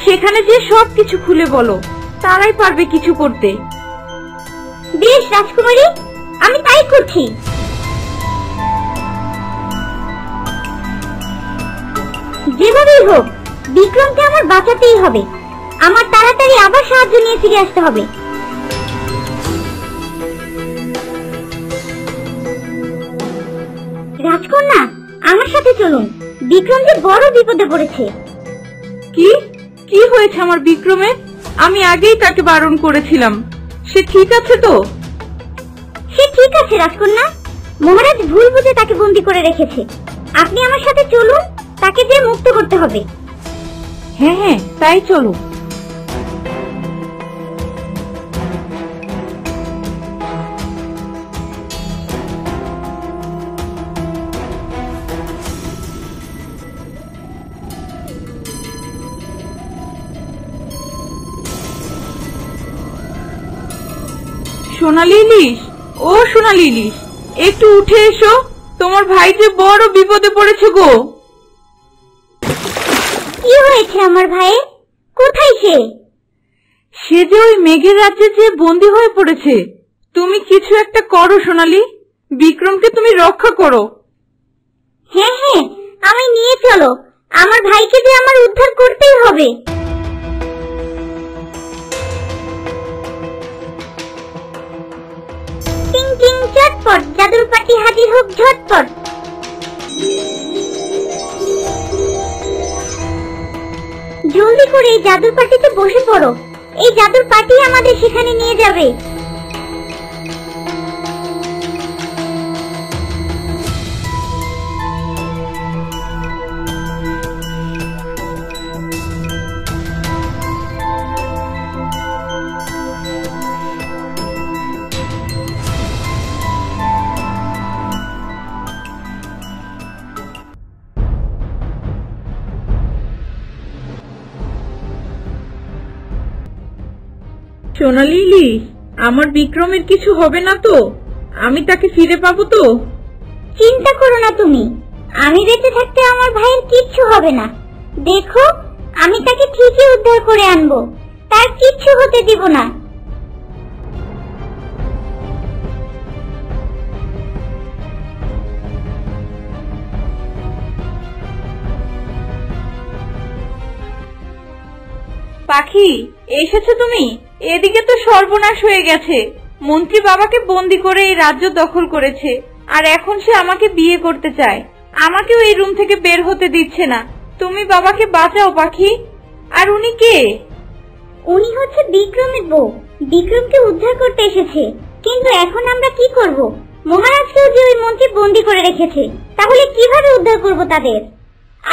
সেখানে যে সবকিছু খুলে বলো, তারাই পারবে কিছু করতে। বেশ রাজকুমারী, আমি তাই করছি। যেভাবেই হোক বিক্রমকে আমার বাঁচাতেই হবে। আমার তাড়াতাড়ি আবার সাহায্য নিয়ে ফিরে আসতে হবে। রাজকন্যা, আমার সাথে চলুন। বিক্রম যে বড় বিপদে পড়েছে। কি কি হয়েছে আমার বিক্রমের? আমি আগেই তাকে বারণ করেছিলাম। সে ঠিক আছে তো? সে ঠিক আছে রাজকন্যা। মহারাজ ভুল বুঝে তাকে বন্দী করে রেখেছে। আপনি আমার সাথে চলুন, তাকে যে মুক্ত করতে হবে। হ্যাঁ হ্যাঁ, তাই চলো। সোনালি ইলিশ, ও সোনালি ইলিশ, একটু উঠে এসো। তোমার ভাই যে বড় বিপদে পড়েছে গো। কি হয়েছে আমার ভাইয়ের? কোথায় সে? সে যে ওই মেঘের রাজ্যে যে বন্দী হয়ে পড়েছে। তুমি কিছু একটা করো সোনালি, বিক্রমকে তুমি রক্ষা করো। হ্যাঁ হ্যাঁ, আমি নিয়ে চলো। আমার ভাইকে যে আমার উদ্ধার করতেই হবে। টিং টিং চটপট, জাদুর পাটি হাজির হোক ঝটপট। জলদি করে এই জাদুর পাটিতে বসে পড়ো। এই জাদুর পাটি আমাদের সেখানে নিয়ে যাবে। সোনালি ইলিশ, আমার বিক্রমের কিছু হবে না তো? আমি তাকে ফিরে পাবো তো? চিন্তা করো না তুমি, আমি বেঁচে থাকতে আমার ভাইয়ের কিচ্ছু হবে না। দেখো, আমি তাকে ঠিকই উদ্ধার করে আনবো, তার কিচ্ছু হতে দিব না। পাখি, এসেছো তুমি? এদিকে তো সর্বনাশ হয়ে গেছে। মন্ত্রী বাবাকে বন্দি করে এই রাজ্য দখল করেছে, আর এখন সে আমাকে বিয়ে করতে চায়। আমাকেও এই রুম থেকে বের হতে দিচ্ছে না। তুমি বাবাকে বাঁচাও পাখি। আর উনি কে? উনি হচ্ছে বিক্রমের বউ। বিক্রমকে উদ্ধার করতে এসেছে। কিন্তু এখন আমরা কি করব? মহারাজকেও যে ওই মন্ত্রী বন্দি করে রেখেছে, তাহলে কিভাবে উদ্ধার করব তাদের?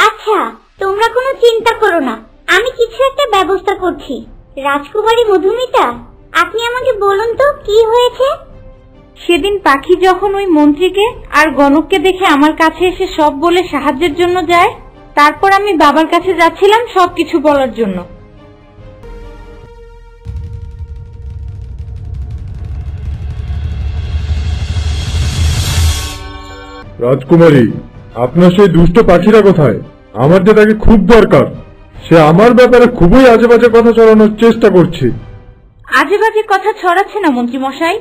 আচ্ছা, তোমরা কোনো চিন্তা করো না, আমি কিছু একটা ব্যবস্থা করছি। রাজকুমারী মধুমিতা, আপনি আমাকে বলুন তো কি হয়েছে? সেদিন পাখি যখন ওই মন্ত্রীকে আর গণককে দেখে আমার কাছে এসে সব বলে সাহায্যের জন্য যায়, তারপর আমি বাবার কাছে যাচ্ছিলাম সবকিছু বলার জন্য। রাজকুমারী, আপনার সেই দুষ্ট পাখিরা কোথায়? আমার যে তাকে খুব দরকার। সে আমার ব্যাপারে খুবই আজে বাজে কথা ছড়ানোর চেষ্টা করছে। আজে বাজে কথা ছড়াচ্ছে না মন্ত্রী মশাই,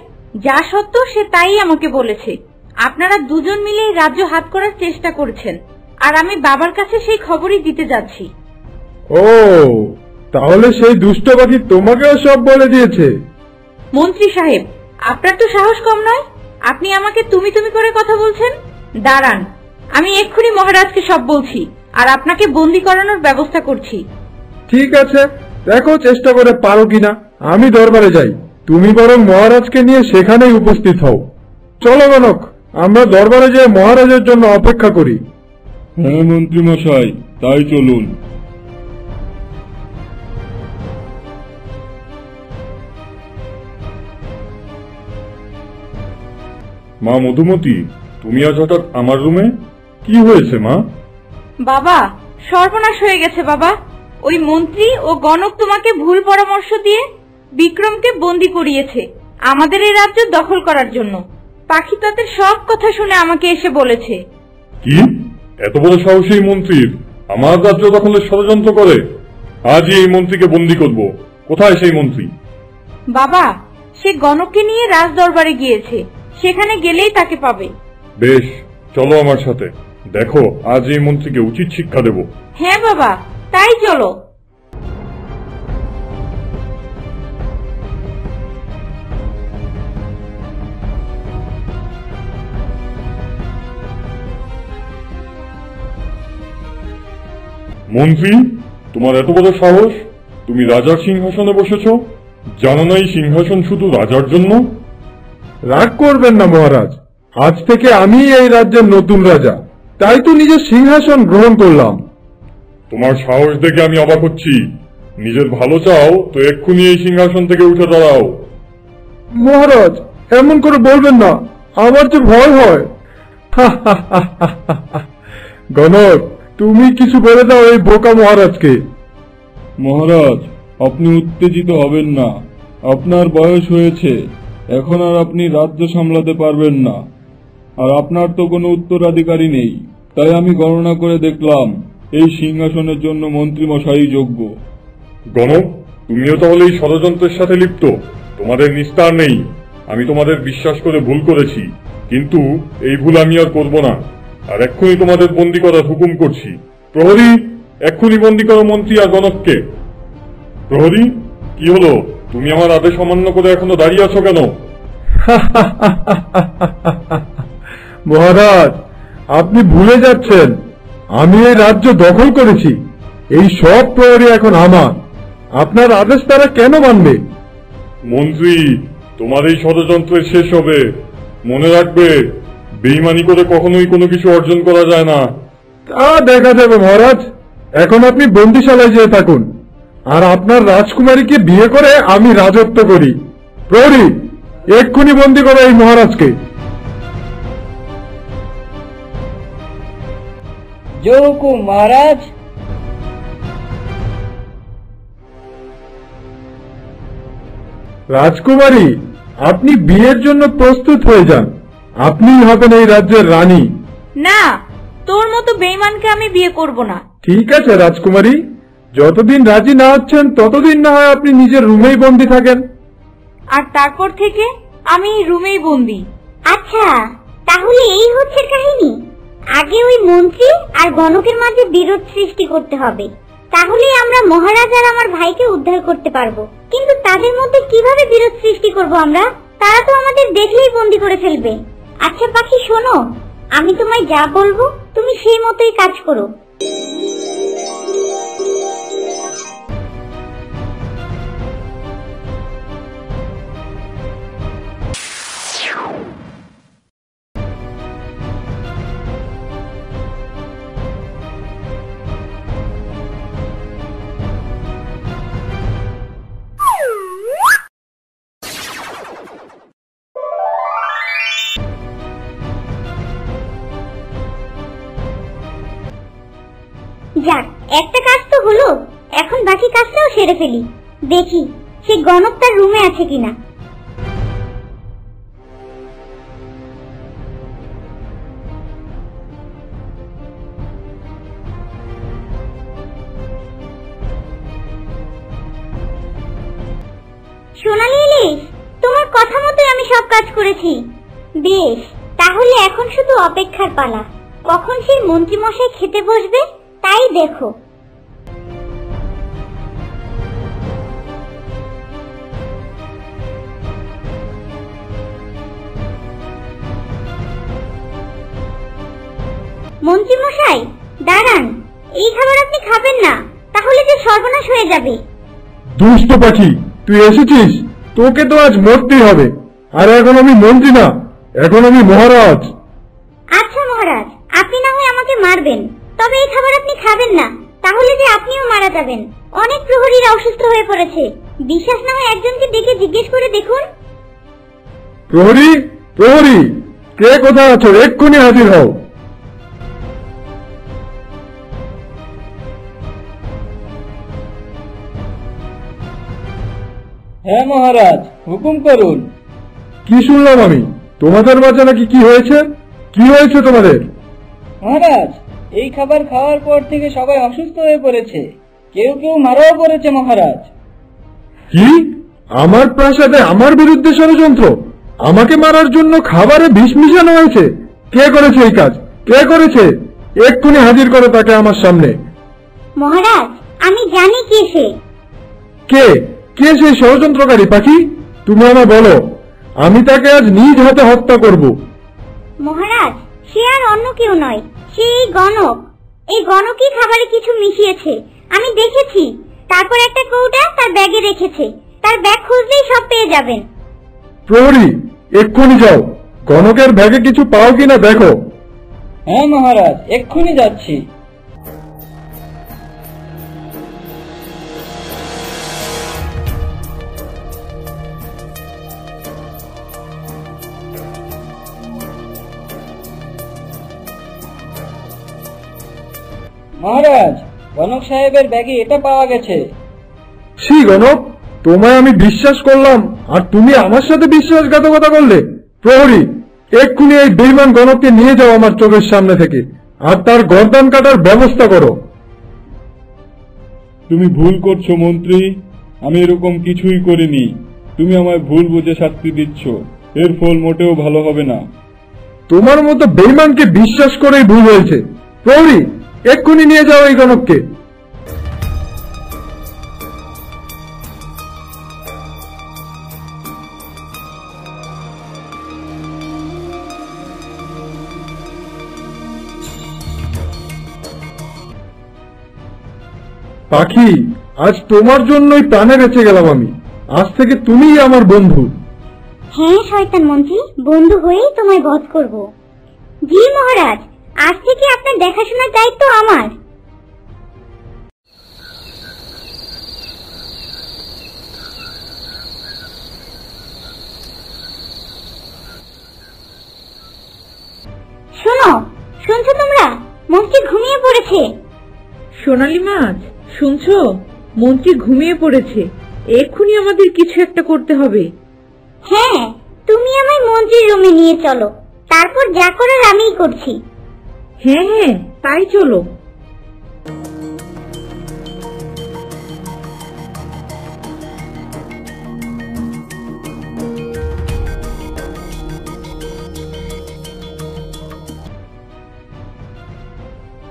যা সত্য সে তাই আমাকে বলেছে। আপনারা দুজন মিলে এই রাজ্য হাত করার চেষ্টা করছেন, আর আমি বাবার কাছে সেই খবরই দিতে যাচ্ছি। ও, তাহলে সেই দুষ্ট পাখি তোমাকেও সব বলে দিয়েছে? মন্ত্রী সাহেব, আপনার তো সাহস কম নয়। আপনি আমাকে তুমি তুমি করে কথা বলছেন। দাঁড়ান, আমি এক্ষুনি মহারাজকে সব বলছি, আর আপনাকে বন্দি করানোর ব্যবস্থা করছি। ঠিক আছে, দেখো চেষ্টা করে পারো কিনা। আমি দরবারে যাই, তুমি বরং মহারাজকে নিয়ে সেখানেই উপস্থিত হও। চলো গণক, আমরা দরবারে যেয়ে মহারাজের জন্য অপেক্ষা করি। হ্যাঁ মন্ত্রী মশাই, তাই চলুন। মা মধুমতি, তুমি আজ হঠাৎ আমার রুমে? কি হয়েছে মা? বাবা, সর্বনাশ হয়ে গেছে বাবা। ওই মন্ত্রী ও গণক তোমাকে ভুল পরামর্শ দিয়ে বিক্রমকে বন্দি করিয়েছে আমাদের এই রাজ্য দখল করার জন্য। পাখি তাদের সব কথা শুনে আমাকে এসে বলেছে। কি এত বড় সাহস এই মন্ত্রীর? আমার রাজ্য দখলের ষড়যন্ত্র করে? আজই এই মন্ত্রীকে বন্দি করব। কোথায় সেই মন্ত্রী? বাবা, সে গণককে নিয়ে রাজ দরবারে গিয়েছে, সেখানে গেলেই তাকে পাবে। বেশ, চলো আমার সাথে। দেখো, আজ এই মন্ত্রীকে উচিত শিক্ষা দেব। হ্যাঁ বাবা, তাই চলো। মন্ত্রী, তোমার এত বড় সাহস! তুমি রাজার সিংহাসনে বসেছ? জানো না এই সিংহাসন শুধু রাজার জন্য? রাগ করবেন না মহারাজ, আজ থেকে আমি এই রাজ্যের নতুন রাজা, তাই তো নিজের সিংহাসন গ্রহণ করলাম। তোমার সাহস দেখে আমি অবাক হচ্ছি। নিজের ভালো চাও তো এক্ষুনি এই সিংহাসন থেকে উঠে দাঁড়াও। মহারাজ, এমন করে বলবেন না, আমার যে ভয় হয়। গণক, তুমি কিছু বলে দাও এই বোকা মহারাজকে। মহারাজ, আপনি উত্তেজিত হবেন না। আপনার বয়স হয়েছে, এখন আর আপনি রাজ্য সামলাতে পারবেন না। আর আপনার তো কোনো উত্তরাধিকারী নেই, তাই আমি গণনা করে দেখলাম এই সিংহাসনের জন্য মন্ত্রী মশাই যোগ্য। গণক, তুমিও তাহলে এই ষড়যন্ত্রের সাথে লিপ্ত? তোমাদের নিস্তার নেই। আমি তোমাদের বিশ্বাস করে ভুল করেছি, কিন্তু এই ভুল আমি আর করব না। আর এক্ষুনি তোমাদের বন্দী করার হুকুম করছি। প্রহরী, এক্ষুনি বন্দী করো মন্ত্রী আর গণককে। প্রহরী, কি হলো? তুমি আমার আদেশ অমান্য করে এখনো দাঁড়িয়ে আছো কেন? মহারাজ, আপনি ভুলে যাচ্ছেন, আমি এই রাজ্য দখল করেছি। এই সব প্রহরী এখন আমার। আপনার আদেশ তারা কেন মানবে? মন্ত্রী, তোমার এই ষড়যন্ত্রের শেষ হবে। মনে রাখবে, বেইমানি করে কখনোই কোনো কিছু অর্জন করা যায় না। তা দেখা যাবে মহারাজ। এখন আপনি বন্দিশালায় যেয়ে থাকুন, আর আপনার রাজকুমারীকে বিয়ে করে আমি রাজত্ব করি। প্রহরী, এক্ষুনি বন্দী করো এই মহারাজকে। জয় হুকুম মহারাজ। রাজকুমারী, আপনি বিয়ের জন্য প্রস্তুত হয়ে যান। আপনিই হবেন এই রাজ্যের রানী। না, তোর মতো বেঈমানকে আমি বিয়ে করব না। ঠিক আছে রাজকুমারী, যতদিন রাজি না হচ্ছেন ততদিন না হয় আপনি নিজের রুমেই বন্দী থাকেন। আর তারপর থেকে আমি এই রুমেই বন্দী। আচ্ছা, তাহলে এই হচ্ছে কাহিনী। আগে ওই মন্ত্রী আর গণকের মাঝে বিরোধ সৃষ্টি করতে হবে, তাহলে আমরা মহারাজ আর আমার ভাইকে উদ্ধার করতে পারবো। কিন্তু তাদের মধ্যে কিভাবে বিরোধ সৃষ্টি করব আমরা? তারা তো আমাদের দেখলেই বন্দী করে ফেলবে। আচ্ছা পাখি, শোনো, আমি তোমায় যা বলবো তুমি সেই মতোই কাজ করো। যাক, একটা কাজ তো হলো, এখন বাকি কাজটাও সেরে ফেলি। দেখি সে গণক তার রুমে আছে কিনা। সোনালি ইলিশ, তোমার কথা মতোই আমি সব কাজ করেছি। বেশ, তাহলে এখন শুধু অপেক্ষার পালা। কখন সেই মন্ত্রী মশাই খেতে বসবে তাই দেখো। মন্ত্রী মশাই দাঁড়ান, এই খাবার আপনি খাবেন না, তাহলে যে সর্বনাশ হয়ে যাবে। দুষ্ট পাখি, তুই এসেছিস, তোকে তো আজ মরতেই হবে। আর এখন আমি মন্ত্রী না, এখন আমি মহারাজ। আচ্ছা মহারাজ, আপনি না হয় আমাকে মারবেন, তবে এই খাবার আপনি খাবেন না, তাহলে যে আপনিও মারা যাবেন। অনেক প্রহরীরা অসুস্থ হয়ে পড়েছে। বিশ্বাস না হয় একজনকে ডেকে জিজ্ঞেস করে দেখুন। প্রহরী, প্রহরী, কে কোথায় আছো? এক্ষুনি হাজির হও। হ্যাঁ মহারাজ, হুকুম করুন। কি শুনলাম আমি? তোমাদের মাঝে নাকি কি হয়েছে? কি হয়েছে তোমাদের? মহারাজ, এই খাবার খাওয়ার পর থেকে সবাই অসুস্থ হয়ে পড়েছে, কেউ কেউ মারাও পড়েছে মহারাজ। কি? আমার প্রাসাদে আমার বিরুদ্ধে ষড়যন্ত্র? আমাকে মারার জন্য খাবারে বিষ মিশানো হয়েছে? কে করেছে এই কাজ? কে করেছে? এক্ষুনি হাজির করো তাকে আমার সামনে। মহারাজ, আমি জানি কে সে। কে? কে সেই ষড়যন্ত্রকারী? পাখি, তুমি আমায় বলো, আমি তাকে আজ নিজ হাতে হত্যা করব। মহারাজ, সে আর অন্য কেউ নয়, সে এই গণক। এই গণকই খাবারে কিছু মিশিয়েছে, আমি দেখেছি। তারপর একটা কৌটা তার ব্যাগে রেখেছে। তার ব্যাগ খুঁজলেই সব পেয়ে যাবেন। প্রহরী, এক্ষুনি যাও, গণকের ব্যাগে কিছু পাও কিনা দেখো। হ্যাঁ মহারাজ, এক্ষুনি যাচ্ছি। মহারাজ, গণক সাহেবের ব্যাগে এটা পাওয়া গেছে। ছি গণক, তোমায় আমি বিশ্বাস করলাম আর তুমি আমার সাথে বিশ্বাসঘাতকতা করলে। প্রহরী, এক্ষুনি এই বেঈমান গণককে নিয়ে যাও আমার চোখের সামনে থেকে, আর তার গর্দান কাটার ব্যবস্থা করো। তুমি ভুল করছো মন্ত্রী, আমি এরকম কিছুই করিনি। তুমি আমায় ভুল বুঝে শাস্তি দিচ্ছ, এর ফল মোটেও ভালো হবে না। তোমার মতো বেঈমানকে বিশ্বাস করেই ভুল হয়েছে। প্রহরী, এক্ষুনি নিয়ে যাও এই গণককে। পাখি, আজ তোমার জন্যই প্রাণে বেঁচে গেলাম আমি। আজ থেকে তুমিই আমার বন্ধু। হ্যাঁ শয়তান মন্ত্রী, বন্ধু হয়েই তোমায় বধ করব। জি মহারাজ, আজ থেকে আপনার দেখাশোনার দায়িত্ব আমার। শোনো, শুনছো তোমরা? মন্ত্রী ঘুমিয়ে পড়েছে। সোনালী মাছ, শুনছো? মন্ত্রী ঘুমিয়ে পড়েছে। এক্ষুনি আমাদের কিছু একটা করতে হবে। হ্যাঁ, তুমি আমায় মন্ত্রীর রুমে নিয়ে চলো, তারপর যা করার আমিই করছি। হ্যাঁ হ্যাঁ, তাই চলো।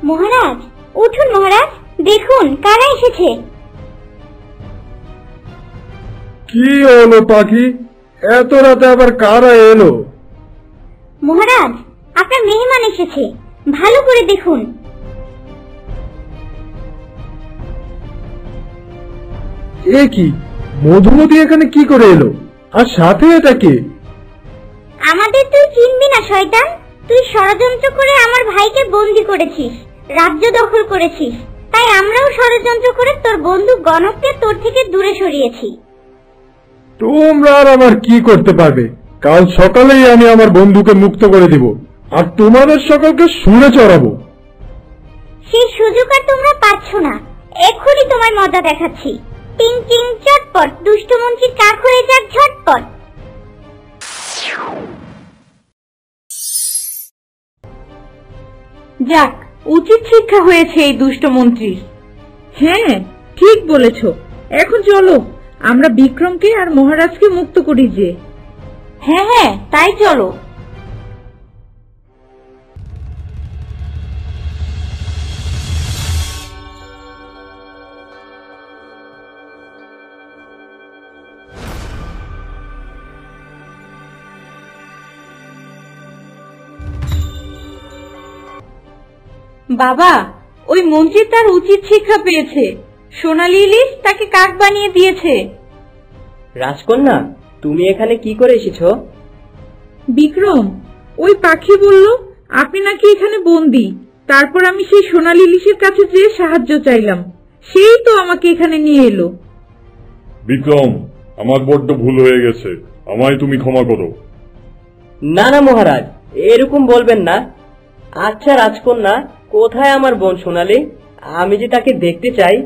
মহারাজ, উঠুন মহারাজ, দেখুন কারা এসেছে। কি হলো পাখি, এত রাতে আবার কারা এলো? মহারাজ, আপনার মেহমান এসেছে, ভালো করে দেখুন। এ কি, মধুমতি এখানে কি করে এলো? আর সাথে এটা কে? আমাদের তুই চিনবি না শয়তান। তুই ষড়যন্ত্র করে আমার ভাইকে বন্দি করেছিস, রাজ্য দখল করেছিস। তাই আমরাও ষড়যন্ত্র করে তোর বন্ধু গণককে তোর থেকে দূরে সরিয়েছি। তোমরা আর আমার কি করতে পারবে? কাল সকালেই আমি আমার বন্ধুকে মুক্ত করে দিব, আর তোমাদের সকলকে শুনে চড়াবো। সেই সুযোগ আর তোমরা পাচ্ছ না। এক্ষুনি তোমার মজা দেখাচ্ছি। টিং টিং চটপট, দুষ্টমন্ত্রী কাক হয়ে যাক ঝটপট। যাক, উচিত শিক্ষা হয়েছে এই দুষ্ট মন্ত্রীর। হ্যাঁ, ঠিক বলেছ। এখন চলো, আমরা বিক্রমকে আর মহারাজকে মুক্ত করি যে। হ্যাঁ হ্যাঁ, তাই চলো। বাবা, ওই মন্ত্রী তার উচিত শিক্ষা পেয়েছে। সোনালী ইলিশ তাকে কাক বানিয়ে দিয়েছে। রাজকন্যা, তুমি এখানে কি করে এসেছো? বিক্রম, ওই পাখি বলল আপনি নাকি এখানে বন্দী। তারপর আমি সেই সোনালী ইলিশের কাছে যেয়ে সাহায্য চাইলাম, সেই তো আমাকে এখানে নিয়ে এলো। বিক্রম, আমার বড্ড ভুল হয়ে গেছে, আমায় তুমি ক্ষমা করো। না না মহারাজ, এরকম বলবেন না। আচ্ছা রাজকন্যা, কোথায় আমার বোন সোনালী? আমি যে তাকে দেখতে চাই।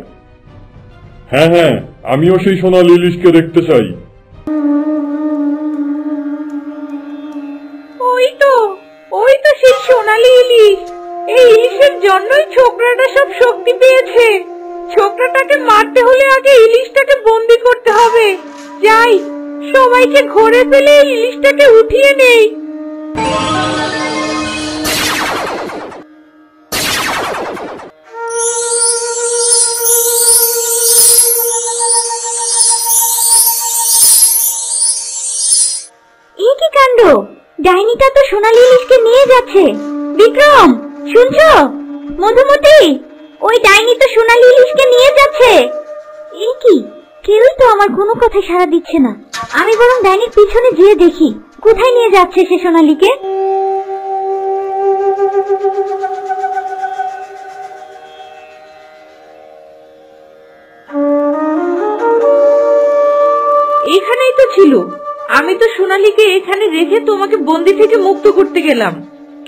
হ্যাঁ হ্যাঁ, আমিও সেই সোনালী ইলিশকে দেখতে চাই। ওই তো সেই সোনালী ইলিশ। এই ইলিশের জন্যই ছোকরাটা সব শক্তি পেয়েছে। ছোকরাটাকে মারতে হলে আগে ইলিশটাকে বন্দি করতে হবে। যাই, সবাইকে ঘরে ফেলে ইলিশটাকে উঠিয়ে নেই। এই কি কাণ্ড! ডাইনিটা তো সোনালী ইলিশকে নিয়ে যাচ্ছে। বিক্রম, শুনছো? মধুমতি, ওই ডাইনি তো সোনালী ইলিশকে নিয়ে যাচ্ছে। এই কি, কেউই তো আমার কোনো কথা সাড়া দিচ্ছে না। আমি বরং ডাইনির পিছনে যেয়ে দেখি কোথায় নিয়ে যাচ্ছে সে সোনালীকে। এখানেই তো ছিল। আমি তো সোনালীকে এখানে রেখে তোমাকে বন্দি থেকে মুক্ত করতে গেলাম,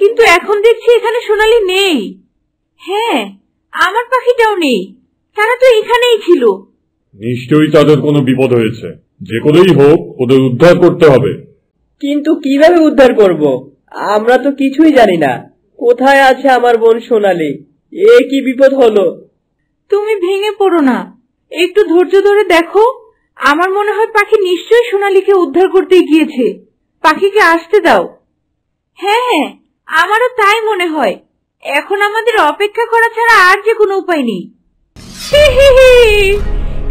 কিন্তু এখন দেখছি এখানে সোনালী নেই। হ্যাঁ, আমার পাখিটাও নেই। তারা তো এখানেই ছিল। নিশ্চয়ই তাদের কোনো বিপদ হয়েছে। যে করেই হোক ওদের উদ্ধার করতে হবে। কিন্তু কিভাবে উদ্ধার করব? আমরা তো কিছুই জানি না। কোথায় আছে আমার বোন সোনালী? এ কি বিপদ হলো? তুমি ভেঙে পড়ো না, একটু ধৈর্য ধরে দেখো। আমার মনে হয় পাখি নিশ্চয়ই সোনালীকে উদ্ধার করতে গিয়েছে। পাখিকে আসতে দাও। হ্যাঁ হ্যাঁ, আমারও তাই মনে হয়। এখন আমাদের অপেক্ষা করা ছাড়া আর যে কোনো উপায় নেই।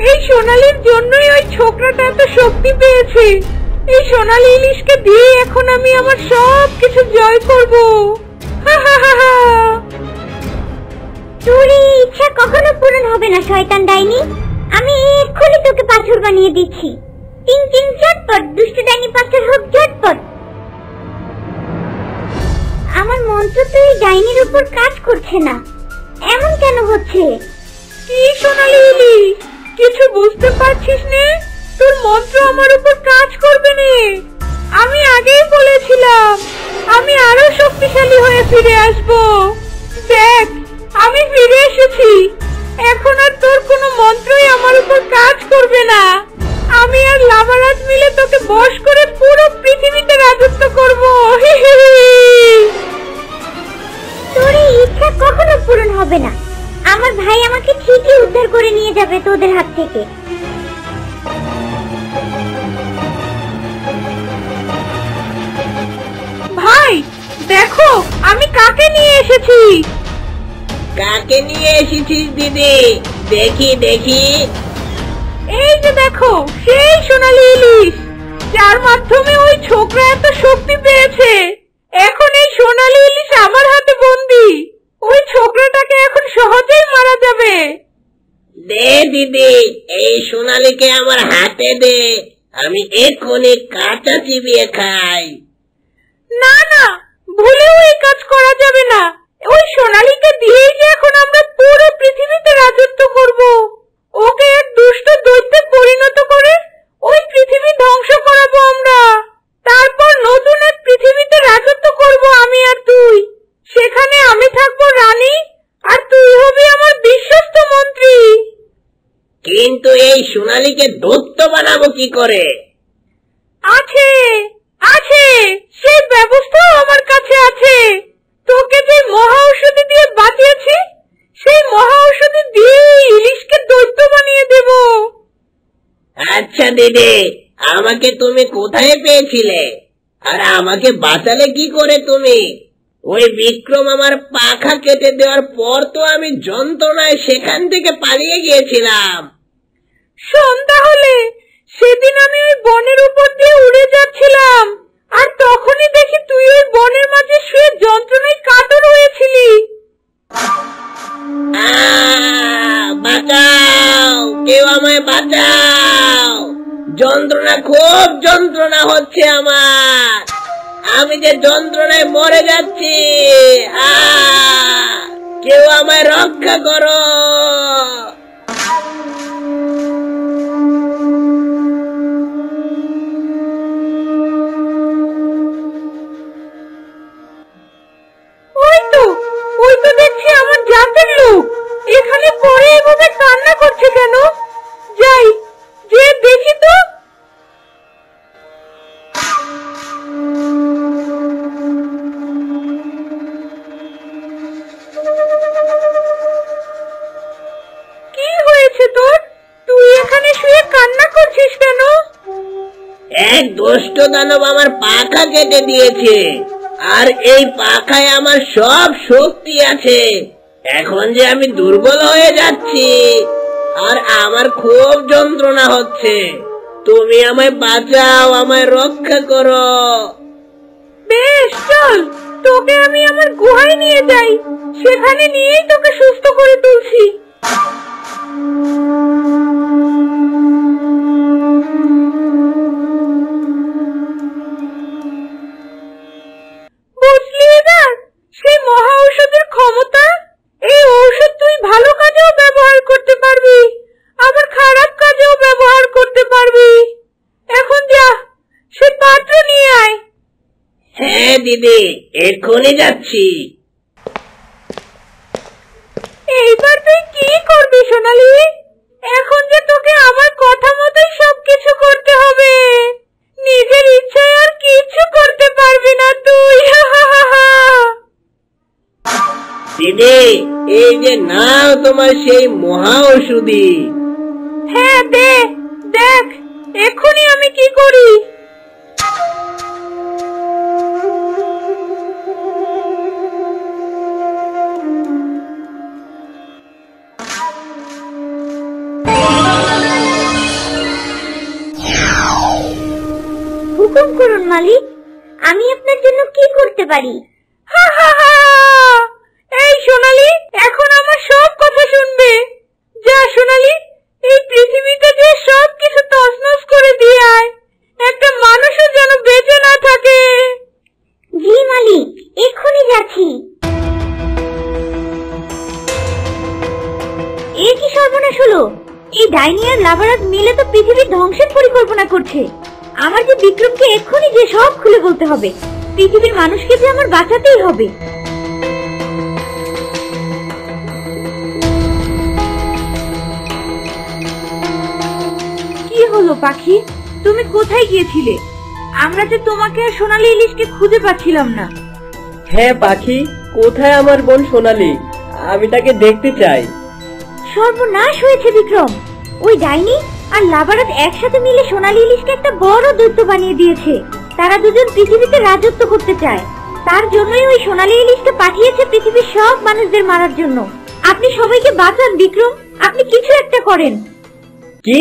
এই সোনালীর জন্যই ওই ছোকরাটা এত শক্তি পেয়েছে। এই সোনালী ইলিশকে দিয়ে এখন আমি আমার সব কিছু জয় করব। তোর এই ইচ্ছা কখনো পূরণ হবে না শয়তান ডাইনি। আমি এক্ষুনি তোকে পাথর বানিয়ে দিচ্ছি। টিং টিং ঝটপট, দুষ্ট ডাইনি পাথর হোক ঝটপট। আমার মন্ত্র তো এই ডাইনির উপর কাজ করছে না, এমন কেন হচ্ছে? কি সোনালী ইলিশ, কিছু বুঝতে পারছিস নে? তোর মন্ত্র আমার উপর কাজ করবে না। আমি আগেই বলেছিলাম আমি আরো শক্তিশালী হয়ে ফিরে আসব। দেখ, আমি ফিরে এসেছি। এখন আর তোর কোনো মন্ত্রই আমার উপর কাজ করবে না। আমি আর লাভারাজ মিলে তোকে বশ করে পুরো পৃথিবীতে রাজত্ব করব। তোর এই ইচ্ছা কখনো পূরণ হবে না। আমার ভাই আমাকে ঠিকই উদ্ধার করে নিয়ে যাবে তোদের হাত থেকে। ভাই দেখো, আমি কাকে নিয়ে এসেছি। কাকে নিয়ে এসেছিস দিদি? দেখি দেখি। এই যে দেখো, সেই সোনালী ইলিশ, যার মাধ্যমে ওই ছোকরা এত শক্তি পেয়েছে। এখন এই সোনালী ইলিশ আমার হাতে বন্দি। ওই ছোকরাটাকে এখন সহজেই মারা যাবে। দে দিদি, এই সোনালীকে আমার হাতে দে, আমি এক্ষুনি কাঁচা চিবিয়ে খাই। না না, ভুলেও এই কাজ করা যাবে না। ওই সোনালীকে দিয়েই যে এখন আমরা পুরো পৃথিবীতে রাজত্ব করব। ওকে এক দুষ্ট দৈত্যে পরিণত করে ওই পৃথিবী ধ্বংস করাবো আমরা। তারপর নতুন এক পৃথিবীতে রাজত্ব করব আমি আর তুই। সেখানে আমি থাকবো রানী, আর তুই হবি আমার বিশ্বস্ত মন্ত্রী। কিন্তু এই সোনালীকে দৈত্য বানাবো কি করে? আছে আছে, সেই ব্যবস্থাও আমার কাছে আছে। তোকে যে মহা ঔষধি দিয়ে বাঁচিয়েছি, সেই মহা ঔষধি দিয়ে ইলিশকে দৈত্য বানিয়ে দেব। আচ্ছা দিদি, আমাকে তুমি কোথায় পেয়েছিলে? আর আমাকে বাঁচালে কি করে তুমি? ওই বিক্রম আমার পাখা কেটে দেওয়ার পর তো আমি যন্ত্রণায় সেখান থেকে পালিয়ে গিয়েছিলাম। শোন তাহলে, সেদিন আমি ওই বনের উপর দিয়ে উড়ে যাচ্ছিলাম, আর তখনই দেখি তুই ওই বনের মাঝে শুয়ে যন্ত্রণায় কাতর হয়েছিলি। বাঁচাও, কেউ আমায় বাঁচাও, যন্ত্রণা, খুব যন্ত্রণা হচ্ছে আমার, আমি যে যন্ত্রণায় মরে যাচ্ছি। আমায় রক্ষা করো। ওই তো দেখছি আমার জাতের লোক এখানে পড়ে এভাবে কান্না করছে কেন? যাই যে দেখি তো। কি হয়েছে তোর? তুই এখানে শুয়ে কান্না করছিস কেন? এক দুষ্ট দানব আমার পাখা কেটে দিয়েছে, আর এই পাখায় আমার সব শক্তি আছে। এখন যে আমি দুর্বল হয়ে যাচ্ছি, আর আমার খুব যন্ত্রণা হচ্ছে। তুমি আমায় বাঁচাও, আমায় রক্ষা করো। বেশ, চল তোকে আমি আমার গুহায় নিয়ে যাই, সেখানে নিয়েই তোকে সুস্থ করে তুলছি। বুঝলি না সেই মহা ঔষধের ক্ষমতা? এই ঔষধ তুই ভালো কাজেও ব্যবহার করতে পারবি, আবার খারাপ কাজেও ব্যবহার করতে পারবি। এখন যা, সে পাত্র নিয়ে আয়। হ্যাঁ দিদি, এক্ষুনি যাচ্ছি। এইবার তুই কি করবি সোনালি? এখন যে তোকে আমার কথা মতোই সবকিছু করতে হবে, নিজের ইচ্ছায় আর কিছু করতে পারবি না তুই। দিদি, এই যে নাও তোমার সেই মহা ঔষধি। হ্যাঁ দে, দেখ এক্ষুনি আমি কি করি। হুকুম করুন মালিক, আমি আপনার জন্য কি করতে পারি? এই সোনালি, এখন আমার সব কথা শুনবে। যা সোনালি, এই পৃথিবীতে যে সব কিছু তছনছ করে দিয়ে আয়, একটা মানুষও যেন বেঁচে না থাকে। জি মালিক, এক্ষুনি যাচ্ছি। এ কি সর্বনাশ হলো! এই ডাইনি আর লাভারাজ মিলে তো পৃথিবীর ধ্বংসের পরিকল্পনা করছে। আমার যে বিক্রমকে এক্ষুনি যে সব খুলে বলতে হবে। পৃথিবীর মানুষকে যে আমার বাঁচাতেই হবে। কি হলো পাখি, তুমি কোথায় গিয়েছিলে? আমরা যে তোমাকে আর সোনালী ইলিশকে খুঁজে পাচ্ছিলাম না। হ্যাঁ পাখি, কোথায় আমার বোন সোনালী? আমি তাকে দেখতে চাই। সর্বনাশ হয়েছে বিক্রম। ওই ডাইনি আর লাভারাজ একসাথে মিলে সোনালী ইলিশকে একটা বড় দৈত্য বানিয়ে দিয়েছে। তারা দুজন পৃথিবীতে রাজত্ব করতে চায়। তার জন্যই ওই সোনালী ইলিশকে পাঠিয়েছে পৃথিবীর সব মানুষদের মারার জন্য। আপনি সবাইকে বাঁচান বিক্রম, আপনি কিছু একটা করেন। কি?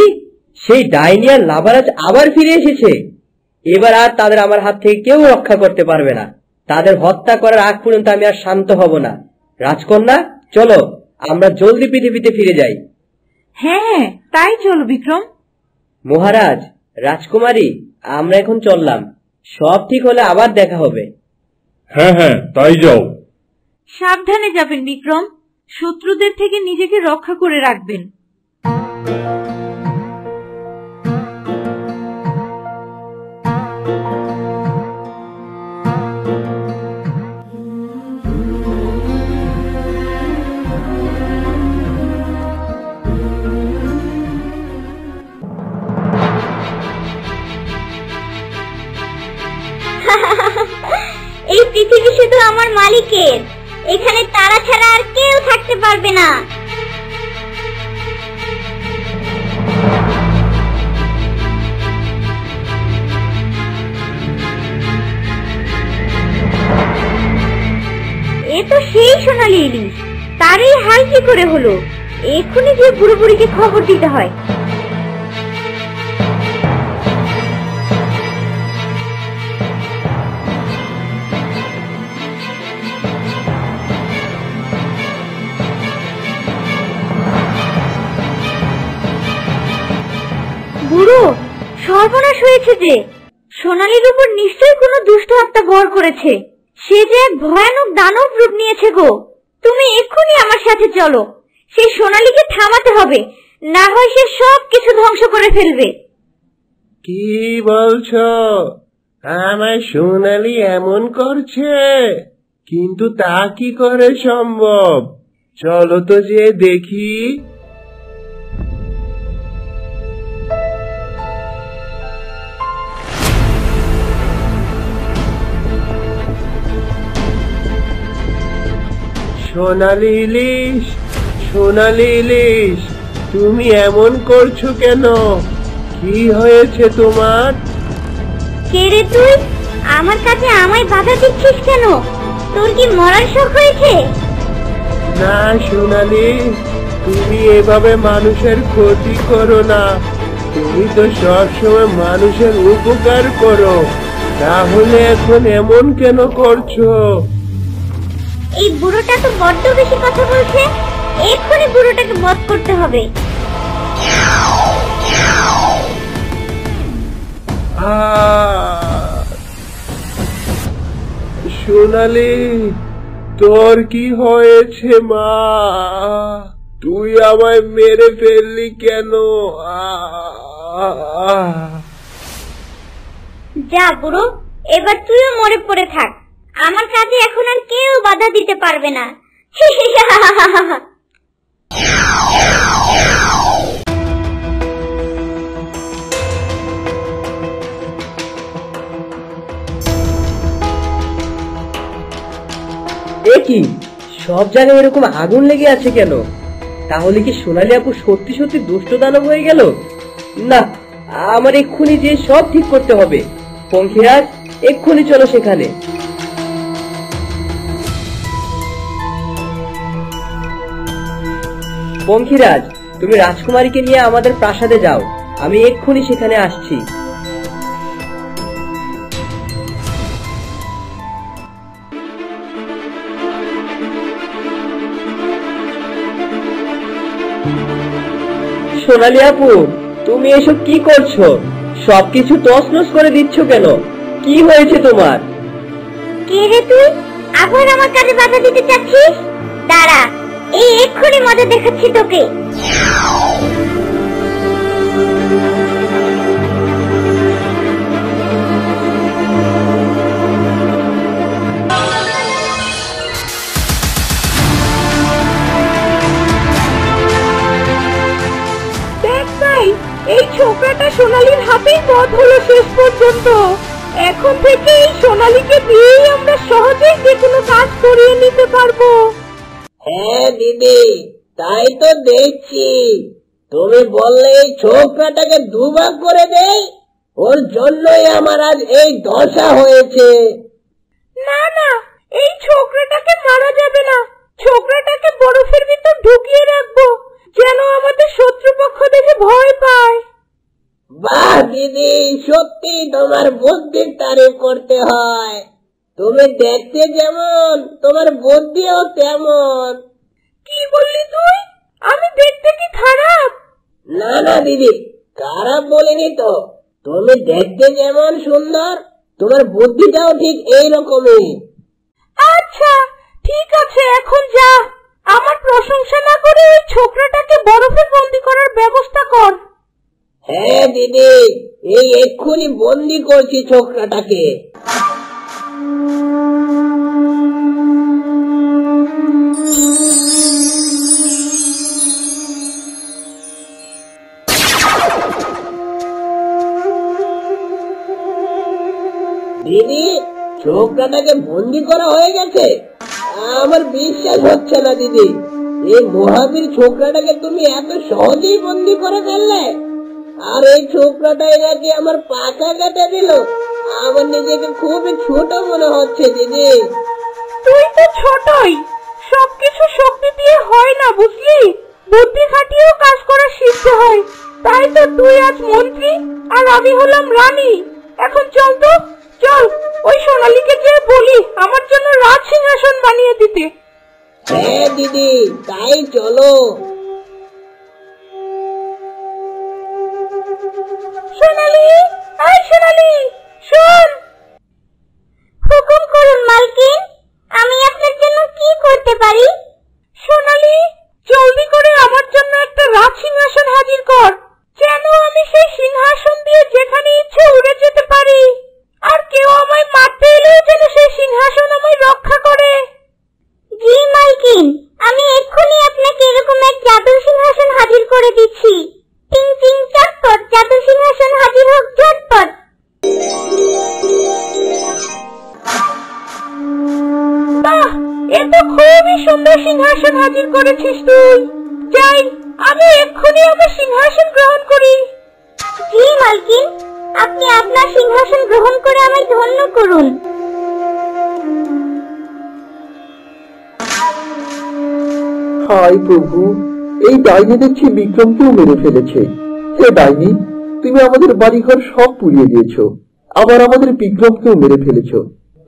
সেই ডাইনি আর লাভারাজ আবার ফিরে এসেছে? এবার আর তাদের আমার হাত থেকে কেউ রক্ষা করতে পারবে না। তাদের হত্যা করার আগ পর্যন্ত আমি আর শান্ত হব না। রাজকন্যা, চলো আমরা জলদি পৃথিবীতে ফিরে যাই। হ্যাঁ, তাই চলো বিক্রম। মহারাজ, রাজকুমারী, আমরা এখন চললাম। সব ঠিক হলে আবার দেখা হবে। হ্যাঁ হ্যাঁ, তাই যাও। সাবধানে যাবেন বিক্রম, শত্রুদের থেকে নিজেকে রক্ষা করে রাখবেন। এই পৃথিবী শুধু আমার মালিকের। এখানে তারা ছাড়া আর কেউ থাকতে পারবে না। এ তো সেই সোনালী ইলিশ। তার এই হাল কি করে হলো? এক্ষুনি যে বুড়ো বুড়িকে খবর দিতে হয়। বুড়ো, সর্বনাশ হয়েছে যে। সোনালীর উপর নিশ্চয়ই কোনো দুষ্ট আত্মা ভর করেছে। সে যে এক ভয়ানক দানব রূপ নিয়েছে গো। তুমি এক্ষুনি আমার সাথে চলো। সেই সোনালীকে থামাতে হবে, না হয় সে সব কিছু ধ্বংস করে ফেলবে। কি বলছো? আমার সোনালী এমন করছে? কিন্তু তা কি করে সম্ভব? চলো তো যে দেখি। সোনালী ইলিশ, সোনালী ইলিশ, তুমি এমন করছো কেন? কি হয়েছে তোমার? কে রে তুই? আমার কাছে আমায় বাধা দিচ্ছিস কেন? তোর কি মরার শখ হয়েছে? না সোনালী, তুমি এভাবে মানুষের ক্ষতি করো না। তুমি তো সবসময় মানুষের উপকার করো, তাহলে এখন এমন কেন করছো? এই বুড়োটা তো বড্ড বেশি কথা বলছে। এক্ষুনি বুড়োটাকে বধ করতে হবে। সোনালী, তোর কি হয়েছে মা? তুই আমায় মেরে ফেললি কেন? যা বুড়ো, এবার তুইও মরে পড়ে থাক। আমার কাজে এখন আর কেউ বাধা দিতে পারবে না। দেখি সব জায়গায় এরকম আগুন লেগে আছে কেন? তাহলে কি সোনালী আপু সত্যি সত্যি দুষ্ট দানব হয়ে গেল? না, আমার এক্ষুনি যে সব ঠিক করতে হবে। পঙ্খিরাজ, এক্ষুনি চলো সেখানে। পঙ্খিরাজ, তুমি রাজকুমারীকে নিয়ে আমাদের প্রাসাদে যাও, আমি এক্ষুনি সেখানে আসছি। সোনালী আপু, তুমি এসব কি করছো? সবকিছু তছনছ করে দিচ্ছ কেন? কি হয়েছে তোমার? কে রে তুই? আবার আমার কাজে বাধা দিতে চাচ্ছিস? দাঁড়া, এই এক্ষুনি মজা দেখাচ্ছি তোকে। এই ছোকরাটা সোনালীর হাতেই বধ হলো শেষ পর্যন্ত। এখন থেকে এই সোনালীকে দিয়েই আমরা সহজেই যে কোনো কাজ করিয়ে নিতে পারবো। হ্যাঁ দিদি, তাই তো দেখছি। তুমি বললে এই ছোকরাটাকে দুভাগ করে দেই, ওর জন্যই আমার আজ এই দশা হয়েছে। না না, এই ছোকরাটাকে মারা যাবে না। ছোকরাটাকে বরফের ভিতর ঢুকিয়ে রাখবো, যেন আমাদের শত্রুপক্ষ দেখে ভয় পায়। বাহ দিদি, সত্যি তোমার বুদ্ধির তারিফ করতে হয়। তুমি দেখতে যেমন, তোমার বুদ্ধিও তেমন। কি বললি তুই? আমি দেখতে কি খারাপ? না না দিদি, খারাপ বলিনি তো। তুমি দেখতে যেমন সুন্দর, তোমার বুদ্ধিটাও ঠিক এইরকমই। আচ্ছা ঠিক আছে, এখন যা। আমার প্রশংসা না করে ওই ছোকরাটাকে বরফে বন্দি করার ব্যবস্থা কর। হ্যাঁ দিদি, এই এক্ষুনি বন্দি করছি ছোকরাটাকে। দিদি, ছোকরাটাকে বন্দি করা হয়ে গেছে? আমার বিশ্বাস হচ্ছে না দিদি, এই মহাবীর ছোকরাটাকে তুমি এত সহজেই বন্দি করে ফেললে। আর এই ছোকরাটাই নাকি আমার পাখা কেটে দিল। আমার নিজেকে খুবই ছোট মনে হচ্ছে দিদি। তুই তো ছোটই, সবকিছু শক্তি দিয়ে হয় না বুঝলি, বুদ্ধি খাটিয়েও কাজ করা শিখতে হয়। তাই তো তুই আজ মন্ত্রী আর আমি হলাম রানী। এখন চল তো, চল ওই সোনালীকে যে বলি আমার জন্য রাজ সিংহাসন বানিয়ে দিতে। হ্যাঁ দিদি, তাই চলো। সোনালী, আয় সোনালী, শোন। হুকুম করুন মালকিন, আমি আপনার জন্য কি করতে পারি? সিংহাসন হাজির করেছিস তুই। যাই, আমি এক্ষুনি আমার সিংহাসন গ্রহণ করি। জি মালকিন, আপনি আপনার সিংহাসন গ্রহণ করে আমায় ধন্য করুন। হায় প্রভু, এই ডাইনি দেখছি বিক্রমকেও মেরে ফেলেছে। হে ডাইনি, তুমি আমাদের বাড়িঘর সব পুড়িয়ে দিয়েছো, আবার আমাদের বিক্রমকেও মেরে ফেলেছো।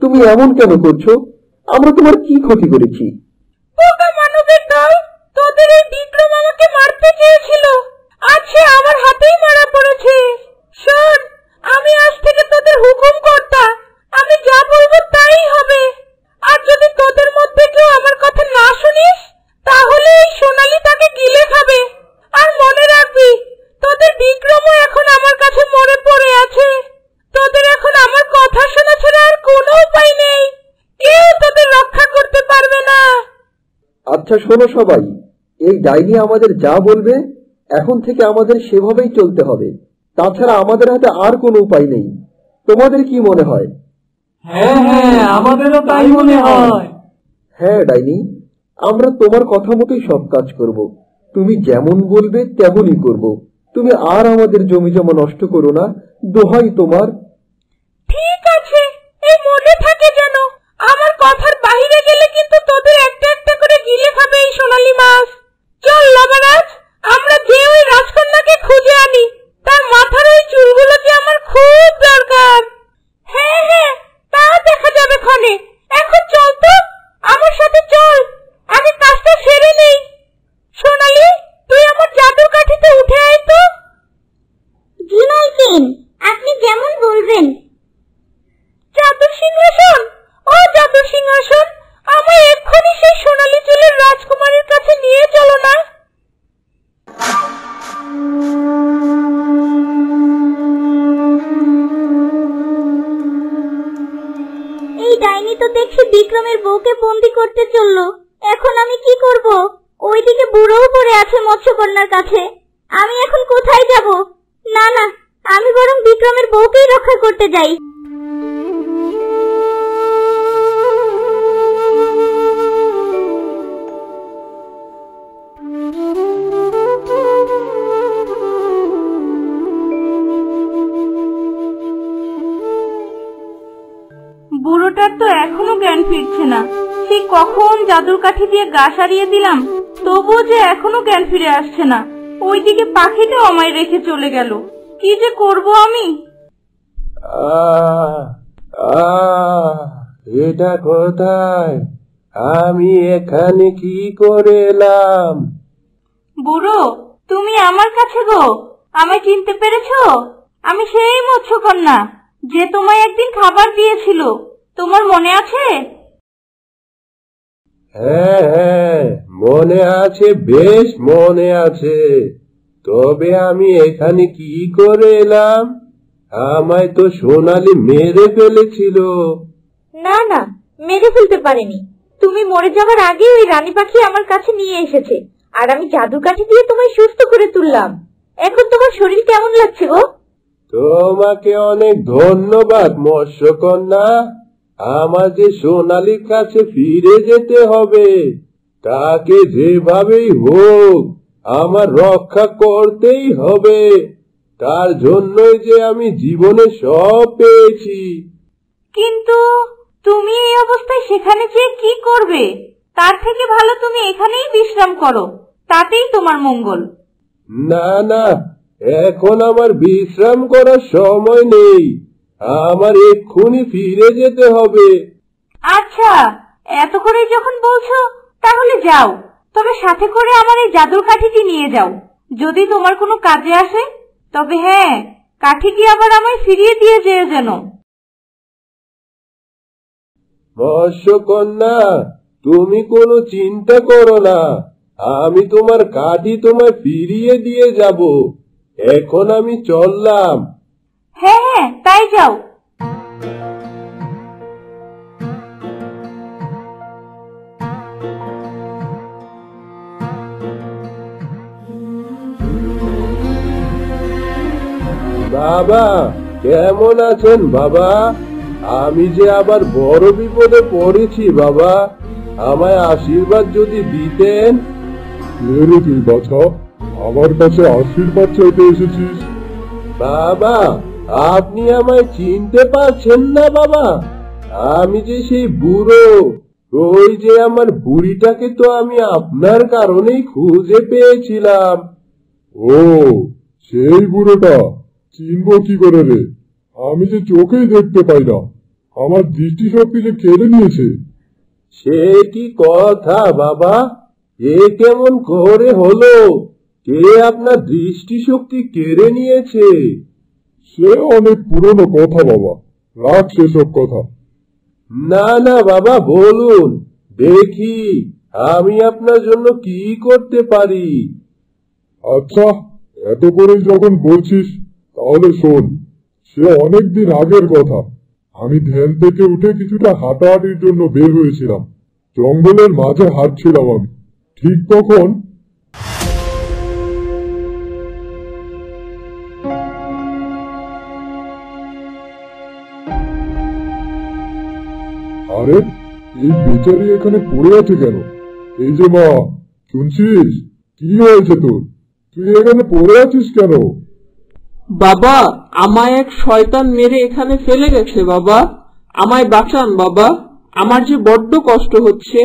তুমি এমন কেন করছো? আমরা তোমার কি ক্ষতি করেছি? পোকা মানবের দল, তোদের এই বিক্রম আমাকে মারতে চেয়েছিল, আজ সে আমার হাতেই মারা পড়েছে। শোন, আমি আজ থেকে তোদের হুকুম কর্তা, আমি যা বলবো তাই হবে। আর যদি তোদের মধ্যে কেউ আমার কথা না শুনিস, তাহলে এই সোনালি তাকে গিলে খাবে। আর মনে রাখবি, তোদের বিক্রমও এখন আমার কাছে মরে পড়ে আছে। তোদের এখন আমার কথা শোনা ছাড়া আর কোনো উপায় নেই, কেউ তোদের রক্ষা করতে পারবে না। আচ্ছা শোনো সবাই, এই ডাইনি আমাদের যা বলবে এখন থেকে আমাদের সেভাবেই চলতে হবে, তাছাড়া আমাদের হাতে আর কোনো উপায় নেই। তোমাদের কি মনে হয়? হ্যাঁ, আমাদেরও তাই মনে হয়। হ্যাঁ ডাইনি, আমরা তোমার কথা মতোই সব কাজ করব। তুমি যেমন বলবে তেমনই করব। তুমি আর আমাদের জমি জমা নষ্ট করো না, দোহাই তোমার। ঠিক আছে, এই মনে থাকে যেন। আমার কথার বাইরে গেলে কিন্তু তোদের একটা একটা করে গিলে খাবে এই সোনালী মাছ। চল লাবারাজ, আমরা যে ওই রাজকন্যাকে খুঁজে আনি। তার মাথার ওই চুলগুলো যে আমার খুব দরকার। হ্যাঁ হ্যাঁ, তা দেখা যাবে ক্ষণে। এখন চল তো, আমার সাথে চল, আগে কাজটা সেরে নেই। সোনালী, তুই আমার জাদুর কাঠিতে উঠে আয় তো। জি মালকিন, আপনি যেমন বলবেন। জাদুর সিংহাসন, ও জাদুর সিংহাসন, আমায় এক্ষুনি সেই সোনালী চুলের রাজকুমারীর কাছে নিয়ে চলো না। এই ডাইনি তো দেখছি বিক্রমের বউকে বন্দি করতে চললো। এখন আমি কি করব? ওইদিকে বুড়োও পড়ে আছে মৎস্যকন্যার কাছে। আমি এখন কোথায় যাব? না না, আমি বরং বিক্রমের বউকেই রক্ষা করতে যাই। বুড়োটার তো এখনো জ্ঞান ফিরছে না। সেই কখন জাদুর কাঠি দিয়ে গা সারিয়ে দিলাম, তবুও যে এখনো জ্ঞান ফিরে আসছে না। ওইদিকে পাখিটাও আমায় রেখে চলে গেল। কি যে করব আমি? এটা কোথায়? আমি এখানে কি করে এলাম? বুড়ো, তুমি আমার কাছে গো? আমায় চিনতে পেরেছো? আমি সেই মৎস্যকন্যা যে তোমায় একদিন খাবার দিয়েছিল, তোমার মনে আছে? হ্যাঁ হ্যাঁ, মনে আছে, বেশ মনে আছে। তবে আমি এখানে কি করে এলাম? আমায় তো সোনালি মেরে ফেলেছিল। না না, মেরে ফেলতে পারেনি। তুমি মরে যাওয়ার আগে ওই রানী পাখি আমার কাছে নিয়ে এসেছে, আর আমি জাদুর কাঠি দিয়ে তোমায় সুস্থ করে তুললাম। এখন তোমার শরীর কেমন লাগছে গো? তোমাকে অনেক ধন্যবাদ মৎস্যকন্যা। আমার যে সোনালির কাছে ফিরে যেতে হবে, তাকে যেভাবেই হোক আমার রক্ষা করতেই হবে। তার জন্যই যে আমি জীবনে সব পেয়েছি। কিন্তু তুমি এই অবস্থায় সেখানে যেয়ে কি করবে? তার থেকে ভালো তুমি এখানেই বিশ্রাম করো, তাতেই তোমার মঙ্গল। না না, এখন আমার বিশ্রাম করার সময় নেই। আমার এক্ষুনি ফিরে যেতে হবে। আচ্ছা, এত করে যখন বলছো তাহলে যাও, তবে সাথে করে আমার এই জাদুর কাঠিটি নিয়ে যাও। যদি তোমার কোনো কাজে আসে, তবে হ্যাঁ, কাঠিটি আবার আমায় ফিরিয়ে দিয়ে যেও যেন। মৎস্যকন্যা, তুমি কোনো চিন্তা করো না, আমি তোমার কাঠি তোমায় ফিরিয়ে দিয়ে যাব। এখন আমি চললাম। হ্যাঁ হ্যাঁ, তাই যাও। বাবা, কেমন আছেন বাবা? আমি যে আবার বড় বিপদে পড়েছি বাবা। আমায় আশীর্বাদ যদি দিতেন। রে তুই বাছা, আমার কাছে আশীর্বাদ চাইতে এসেছিস? বাবা, আপনি আমায় চিনতে পারছেন না বাবা? আমি যে সেই বুড়ো, ওই যে আমার বুড়িটাকে তো আমি আপনার কারণেই খুঁজে পেয়েছিলাম। ও, সেই বুড়োটা? চিনবো কি করে রে? আমি যে চোখেই দেখতে পাই না, আমার দৃষ্টিশক্তি যে কেড়ে নিয়েছে। সে কি কথা বাবা? এ কেমন করে হলো? কে আপনার দৃষ্টিশক্তি কেড়ে নিয়েছে? সে অনেক পুরনো কথা বাবা, রাখ সেসব কথা। না না বাবা, বলুন দেখি আমি আপনার জন্য কি করতে পারি। আচ্ছা, এত করে যখন বলছিস তাহলে শোন। সে অনেকদিন আগের কথা। আমি ধ্যান থেকে উঠে কিছুটা হাঁটাহাঁটির জন্য বের হয়েছিলাম। জঙ্গলের মাঝে হাঁটছিলাম আমি। ঠিক তখন আরে, এই বেচারি এখানে পড়ে আছে কেন? এই যে মা, শুনছিস? কি হয়েছে তোর? তুই এখানে পড়ে আছিস কেন? বাবা, আমায় এক শয়তান মেরে এখানে ফেলে গেছে বাবা। আমায় বাঁচান বাবা, আমার যে বড্ড কষ্ট হচ্ছে।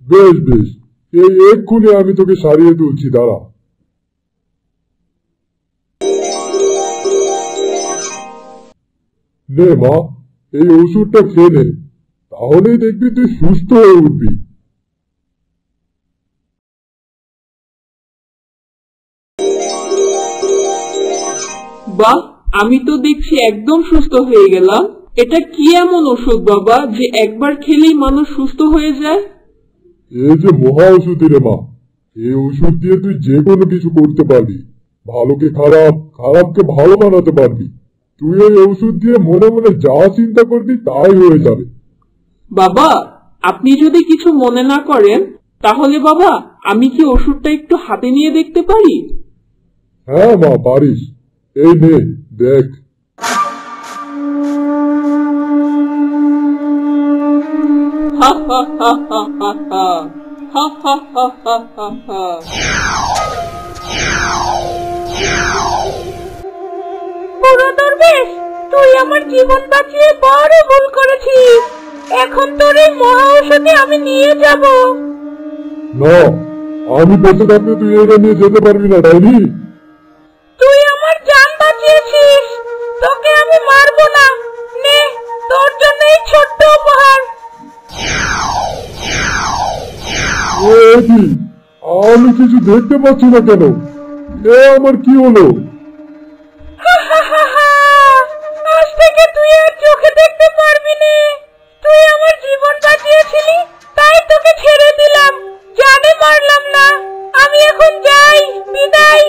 বেশ বেশ, এই এক্ষুনি আমি তোকে সারিয়ে তুলছি, দাঁড়া। নে মা, এই ওষুধটা খেয়ে নে, তাহলেই দেখবি তুই সুস্থ হয়ে উঠবি। বাহ, আমি তো দেখছি একদম সুস্থ হয়ে গেলাম। এটা কি এমন ওষুধ বাবা যে একবার খেলেই মানুষ সুস্থ হয়ে যায়? এই যে মহা ওষুধ রে মা, এই ওষুধ দিয়ে তুই যে কোনো কিছু করতে পারবি। ভালোকে খারাপ, খারাপকে ভালো বানাতে পারবি। তুই এই ওষুধ দিয়ে মনে মনে যা চিন্তা করবি তাই হয়ে যাবে। বাবা, আপনি যদি কিছু মনে না করেন তাহলে বাবা আমি কি ওষুধটা একটু হাতে নিয়ে দেখতে পারি? হ্যাঁ মা, পারিস। এই নে, দেখ। হা হা হা হা হা হা হা হা হা হা হা হা। বুড়ো দরবেশ, তুই আমার জীবন বাঁচিয়ে বড় ভুল করেছিস। এখন তোর এই মহা ঔষধে আমি নিয়ে যাব। না, আমি বেঁচে থাকতে তুই এটা নিয়ে যেতে পারবি না, ডাইনি। তুই আমার জান বাঁচিয়েছিস, তোকে আমি মারবো না। নে, তোর জন্য এই ছোট্ট উপহার। কি? আমি কিছু দেখতে পাচ্ছি না কেন? এ আমার কি হলো? আজ থেকে তুই আর চোখে দেখতে পারবি না। তুই আমার জীবন বাঁচিয়েছিলি, তাই তোকে ছেড়ে দিলাম। জানে মারলাম না। আমি এখন যাই, বিদায়।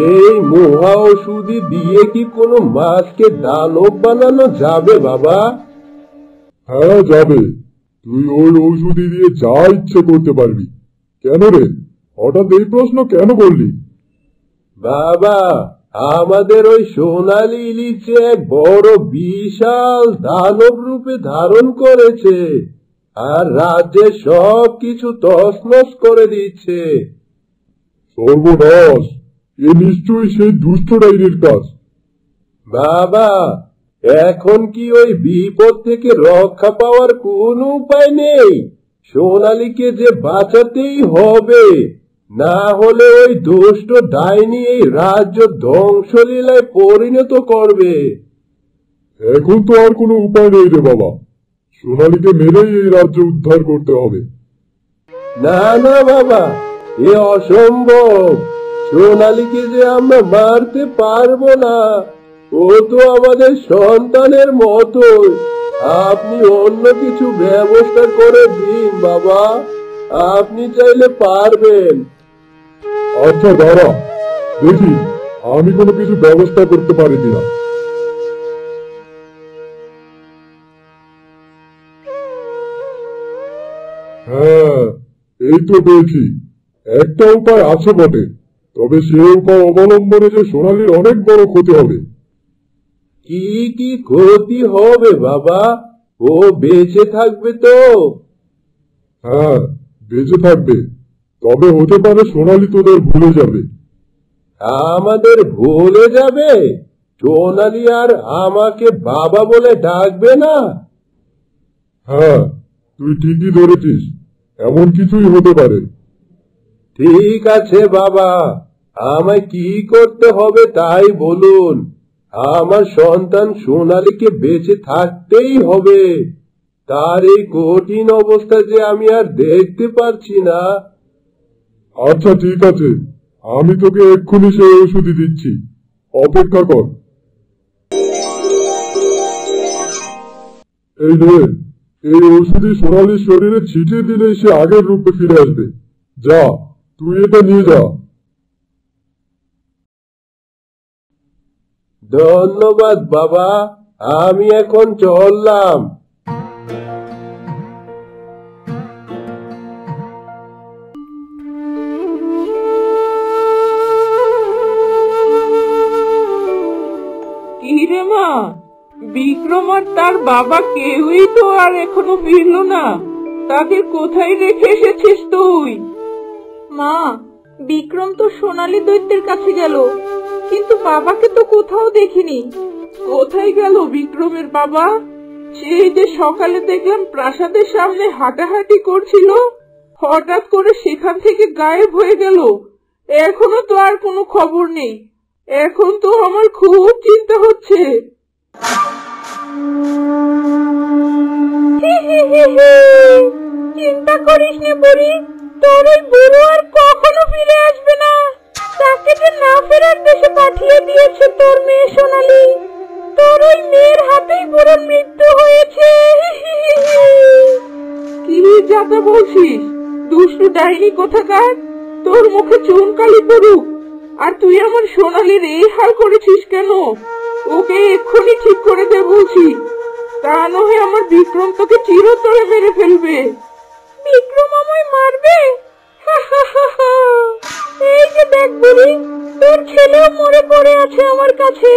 এই মহা ওষুধি দিয়ে কি কোনো মাছকে দানব বানানো যাবে বাবা? হ্যাঁ যাবে। তুই ওই ঔষধি দিয়ে যা ইচ্ছে করতে পারবি। কেন রে, হঠাৎ এই প্রশ্ন কেন করলি? বাবা, আমাদের ওই সোনালী ইলিশে এক বড় বিশাল দানব রূপে ধারণ করেছে, আর রাজ্যের সব কিছু তছনছ করে দিচ্ছে। সর্বনাশ! এ নিশ্চয়ই সেই দুষ্ট ডাইনির কাজ। বাবা, এখন কি ওই বিপদ থেকে রক্ষা পাওয়ার কোনো উপায় নেই? সোনালীকে যে বাঁচাতেই হবে, না হলে ওই দুষ্ট ডাইনি এই রাজ্য ধ্বংসলীলায় পরিণত করবে। এখন তো আর কোনো উপায় নেই রে বাবা, সোনালীকে মেরেই এই রাজ্য উদ্ধার করতে হবে। না না বাবা, এ অসম্ভব। সোনালীকে যে আমরা মারতে পারবো না, ও তো আমাদের সন্তানের মতোই। আপনি অন্য কিছু ব্যবস্থা করে দিন বাবা, আপনি চাইলে পারবেন। আচ্ছা দাঁড়া, দেখি আমি কোনো কিছু ব্যবস্থা করতে পারি কিনা। হ্যাঁ, এই তো পেয়েছি। একটা উপায় আছে বটে, তবে সে উপায় অবলম্বনে যে সোনালীর অনেক বড় ক্ষতি হবে। কি কি ক্ষতি হবে বাবা? ও বেঁচে থাকবে তো? হ্যাঁ, বেঁচে থাকবে, তবে হতে পারে সোনালী তোদের ভুলে যাবে। আমাদের ভুলে যাবে? সোনালী আর আমাকে বাবা বলে ডাকবে না? হ্যাঁ, তুই ঠিকই ধরেছিস, এমন কিছুই হতে পারে। ঠিক আছে বাবা, আমায় কি করতে হবে তাই বলুন। আমার সন্তান সোনালীকে বেঁচে থাকতেই হবে। তার এই কঠিন অবস্থা যে আমি আর দেখতে পারছি না। আচ্ছা ঠিক আছে, আমি তোকে এক্ষুনি সেই ওষুধই দিচ্ছি, অপেক্ষা কর। এই নে, এই ওষুধই সোনালীর শরীরে ছিটিয়ে দিলেই সে আগের রূপে ফিরে আসবে। যা, তুই এটা নিয়ে যা। ধন্যবাদ বাবা, আমি এখন চললাম। কি রে মা, বিক্রম আর তার বাবা কেউই তো আর এখনো ফিরলো না। তাদের কোথায় রেখে এসেছিস তুই? মা, বিক্রম তো সোনালী দৈত্যের কাছে গেল, কিন্তু বাবাকে তো কোথাও দেখিনি। কোথায় গেল বিক্রমের বাবা? সেই যে সকালে দেখলাম প্রাসাদের সামনে হাঁটাহাঁটি করছিল, হঠাৎ করে সেখান থেকে গায়েব হয়ে গেল। এখনো তো আর কোনো খবর নেই। এখন তো আমার খুব চিন্তা হচ্ছে। চিন্তা করিস না বুড়ি, তোর ওই বুড়ো আর কখনো ফিরে আসবে না। তাকে যে না ফেরার দেশে পাঠিয়ে দিয়েছে তোর মেয়ে সোনালী। তোর ওই মেয়ের হাতেই বুড়োর মৃত্যু হয়েছে। কি যাতা বলছিস দুষ্টু ডাইনি কোথাকার? তোর মুখে চুনকালি পড়ুক। আর তুই আমার সোনালীর এই হাল করেছিস কেন? ওকে এক্ষুনি ঠিক করে দে বলছি, তা নহে আমার বিক্রম তোকে চিরতরে মেরে ফেলবে। বিক্রম আমায় মারবে? এই যে দেখ বুড়ি, তোর ছেলেও মরে পড়ে আছে আমার কাছে।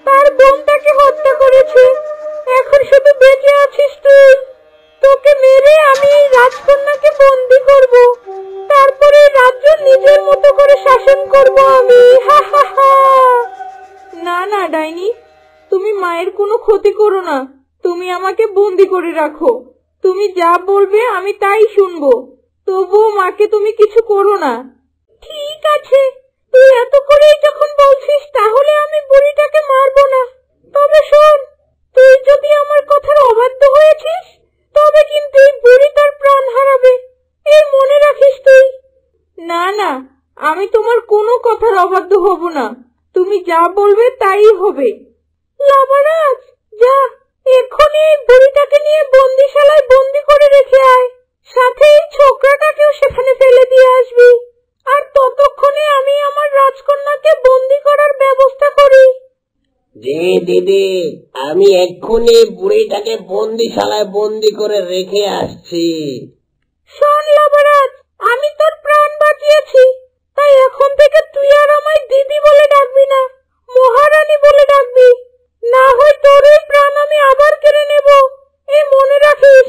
তার বোনটাকে হত্যা করেছে, এখন শুধু বেঁচে আছিস তুই। তোকে মেরে আমি এই রাজকন্যাকে বন্দি করব, তারপরে রাজ্য নিজের মতো করে শাসন করব আমি। না না ডাইনি, তুমি মায়ের কোনো ক্ষতি করো না। তুমি আমাকে বন্দি করে রাখো। তুমি যা বলবে আমি তাই শুনবো, তবুও মাকে তুমি কিছু করো না। ঠিক আছে, তুই এত করেই যখন বলছিস তাহলে আমি বুড়িটাকে মারবো না। তবে শোন, তুই যদি আমার কথার অবাধ্য হয়েছিস তবে কিন্তু এই বুড়ি তার প্রাণ হারাবে, এই মনে রাখিস তুই। না না, আমি তোমার কোনো কথার অবাধ্য হব না। তুমি যা বলবে তাই হবে। লাবরাজ, যা এক্ষুনি এই বুড়িটাকে নিয়ে বন্দিশালায় বন্দি করে রেখে আয়, সাথে এই ছোকরাটাকেও সেখানে ফেলে দিয়ে আসবি। আর ততক্ষণে আমি আমার রাজকন্যাকে বন্দি করার ব্যবস্থা করি। জি দিদি, আমি এক্ষুনি বুড়িটাকে বন্দিশালায় বন্দি করে রেখে আসছি। শোন লাবরাজ, আমি তোর প্রাণ বাঁচিয়েছি, তাই এখন থেকে তুই আর আমায় দিদি বলে ডাকবি না, মহারানী বলে ডাকবি। না হয় তোর এই প্রাণ আমি আবার কেড়ে নেব, এই মনে রাখিস।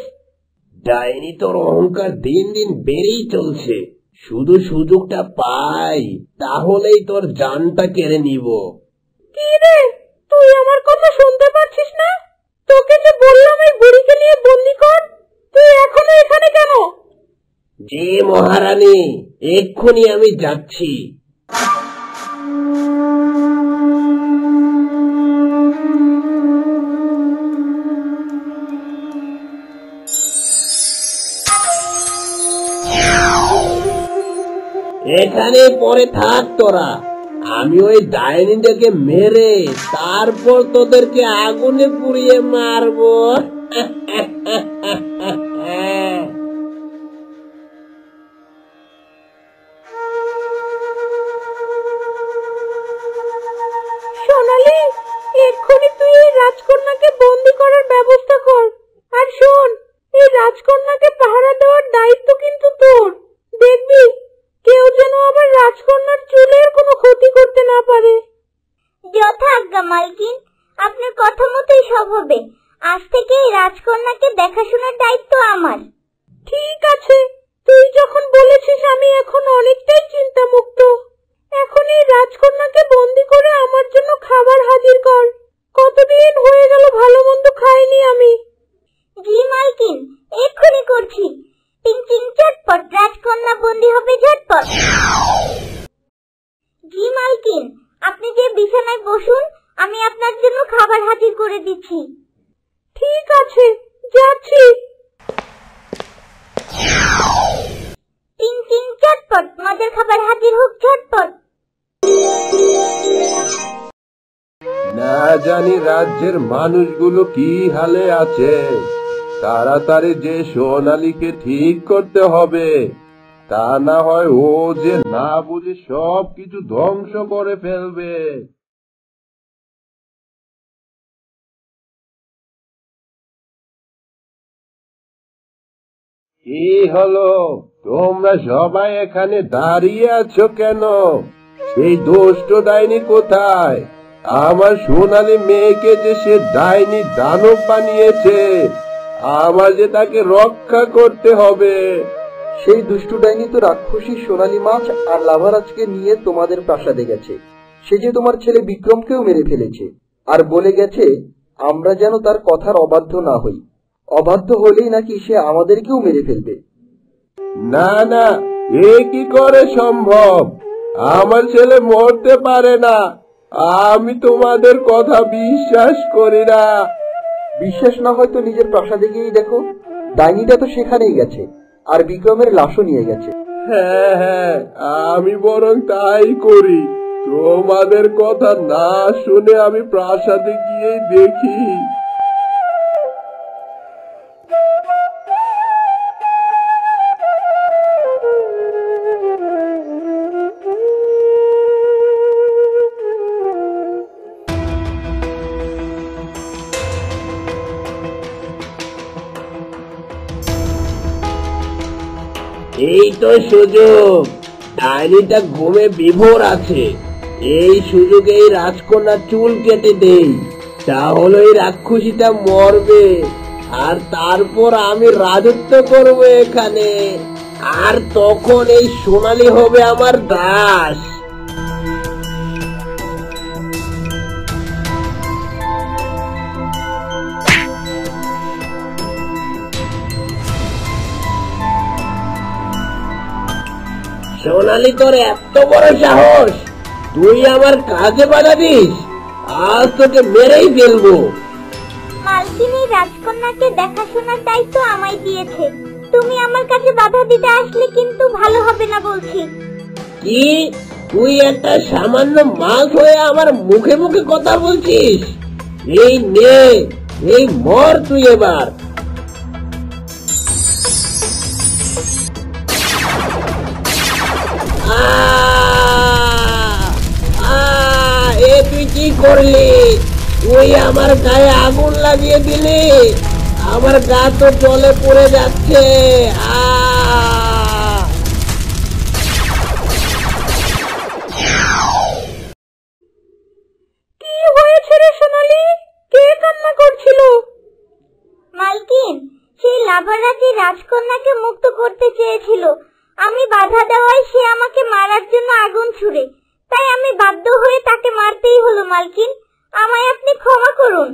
ডাইনি তোর অহংকার দিন দিন বেড়েই চলছে। শুধু সুযোগটা পাই তাহলেই তোর জানটা কেড়ে নিব। কি রে, তুই আমার কথা শুনতে পাচ্ছিস না? তোকে যে বললাম এই বুড়িকে নিয়ে বন্দি কর, তুই এখনো এখানে কেন? জি মহারানী, এক্ষুনি আমি যাচ্ছি। এখানে পরে থাক তোরা, আমি ওই ডাইনিটাকে মেরে তারপর তোদেরকে আগুনে পুড়িয়ে মারবো। সোনালী, এক্ষুনি তুই এই রাজকন্যাকে বন্দি করার ব্যবস্থা কর। আর শোন, এই রাজকন্যাকে পাহারা দেওয়ার দায়িত্ব কিন্তু তোর। দেখবি কেউ যেন আমার রাজকন্যার চুলের কোনো ক্ষতি করতে না পারে। যথাজ্ঞা মালকিন, আপনার কথা মতোই সব হবে। আজ থেকে এই রাজকন্যাকে দেখাশোনার দায়িত্ব আমার। ঠিক আছে, তুই যখন বলেছিস আমি এখন অনেকটাই চিন্তামুক্ত। এখন এই রাজকন্যাকে বন্দি করে আমার জন্য খাবার হাজির কর। কতদিন হয়ে গেল ভালো মন্দ খাইনি আমি। জি মালকিন, এক্ষুনি করছি। টিং টিং চটপট, রাজকন্যা বন্দি হবে ঝটপট। জি মালকিন, আপনি যে বিছানায় বসুন, আমি আপনার জন্য খাবার হাজির করে দিচ্ছি। ঠিক আছে, যাচ্ছি। টিং টিং চটপট, মজার খাবার হাজির হোক ঝটপট। না জানি রাজ্যের মানুষগুলো কি হালে আছে। তাড়াতাড়ি যে সোনালীকে ঠিক করতে হবে, তা না হয় ও যে না বুঝে সব কিছু ধ্বংস করে ফেলবে। কি হলো, তোমরা সবাই এখানে দাঁড়িয়ে আছো কেন? সেই দুষ্ট ডাইনি কোথায়? আমার সোনালী মেয়েকে যে সে ডাইনি দানব বানিয়েছে, আমার যে তাকে রক্ষা করতে হবে। সেই দুষ্টু ডাইনি তো রাক্ষসী সোনালী মাছ আর লাভারাজকে নিয়ে তোমাদের প্রাসাদে গেছে। সে যে তোমার ছেলে বিক্রমকেও মেরে ফেলেছে, আর বলে গেছে আমরা যেন তার কথার অবাধ্য না হই। অবাধ্য হলেই নাকি সে আমাদেরকেও মেরে ফেলবে। না না, এ কি করে সম্ভব? আমার ছেলে মরতে পারে না। আমি তোমাদের কথা বিশ্বাস করি না। বিশ্বাস না হয়তো নিজের প্রাসাদে গিয়েই দেখো, ডাইনিটা তো সেখানেই গেছে, আর বিক্রমের লাশও নিয়ে গেছে। হ্যাঁ হ্যাঁ, আমি বরং তাই করি। তোমাদের কথা না শুনে আমি প্রাসাদে গিয়েই দেখি। এই তো সুযোগ, ডাইনিটা ঘুমে বিভোর আছে। এই সুযোগে এই রাজকন্যার চুল কেটে দেই, তাহলে এই রাক্ষসীটা মরবে, আর তারপর আমি রাজত্ব করব এখানে, আর তখন এই সোনালী হবে আমার দাস। সোনালী, তোর এত বড় সাহস, তুই আমার কাজে বাধা দিস? আজ তোকে মেরেই ফেলবো। মালকিন এই রাজকন্যাকে দেখাশোনার দায়িত্ব আমায় দিয়েছে। তুমি আমার কাছে বাধা দিতে আসলে কিন্তু ভালো হবে না বলছি। কি, তুই একটা সামান্য মাছ হয়ে আমার মুখে মুখে কথা বলছিস? এই নে, এই মর তুই এবার। এ তুই কি করলি? তুই আমার গায়ে আগুন লাগিয়ে দিলি, আমার গা তো জলে পড়ে যাচ্ছে। কি হয়েছে রে সোনালী? কে কান্না করছিল? মালকিন, সেই লাভারাজ রাজকন্যাকে মুক্ত করতে চেয়েছিল। আমি বাধা দেওয়ায় সে আমাকে মারার জন্য আগুন ছুড়ে, তাই আমি বাধ্য হয়ে তাকে মারতেই হলো। মালকিন, আমায় আপনি ক্ষমা করুন।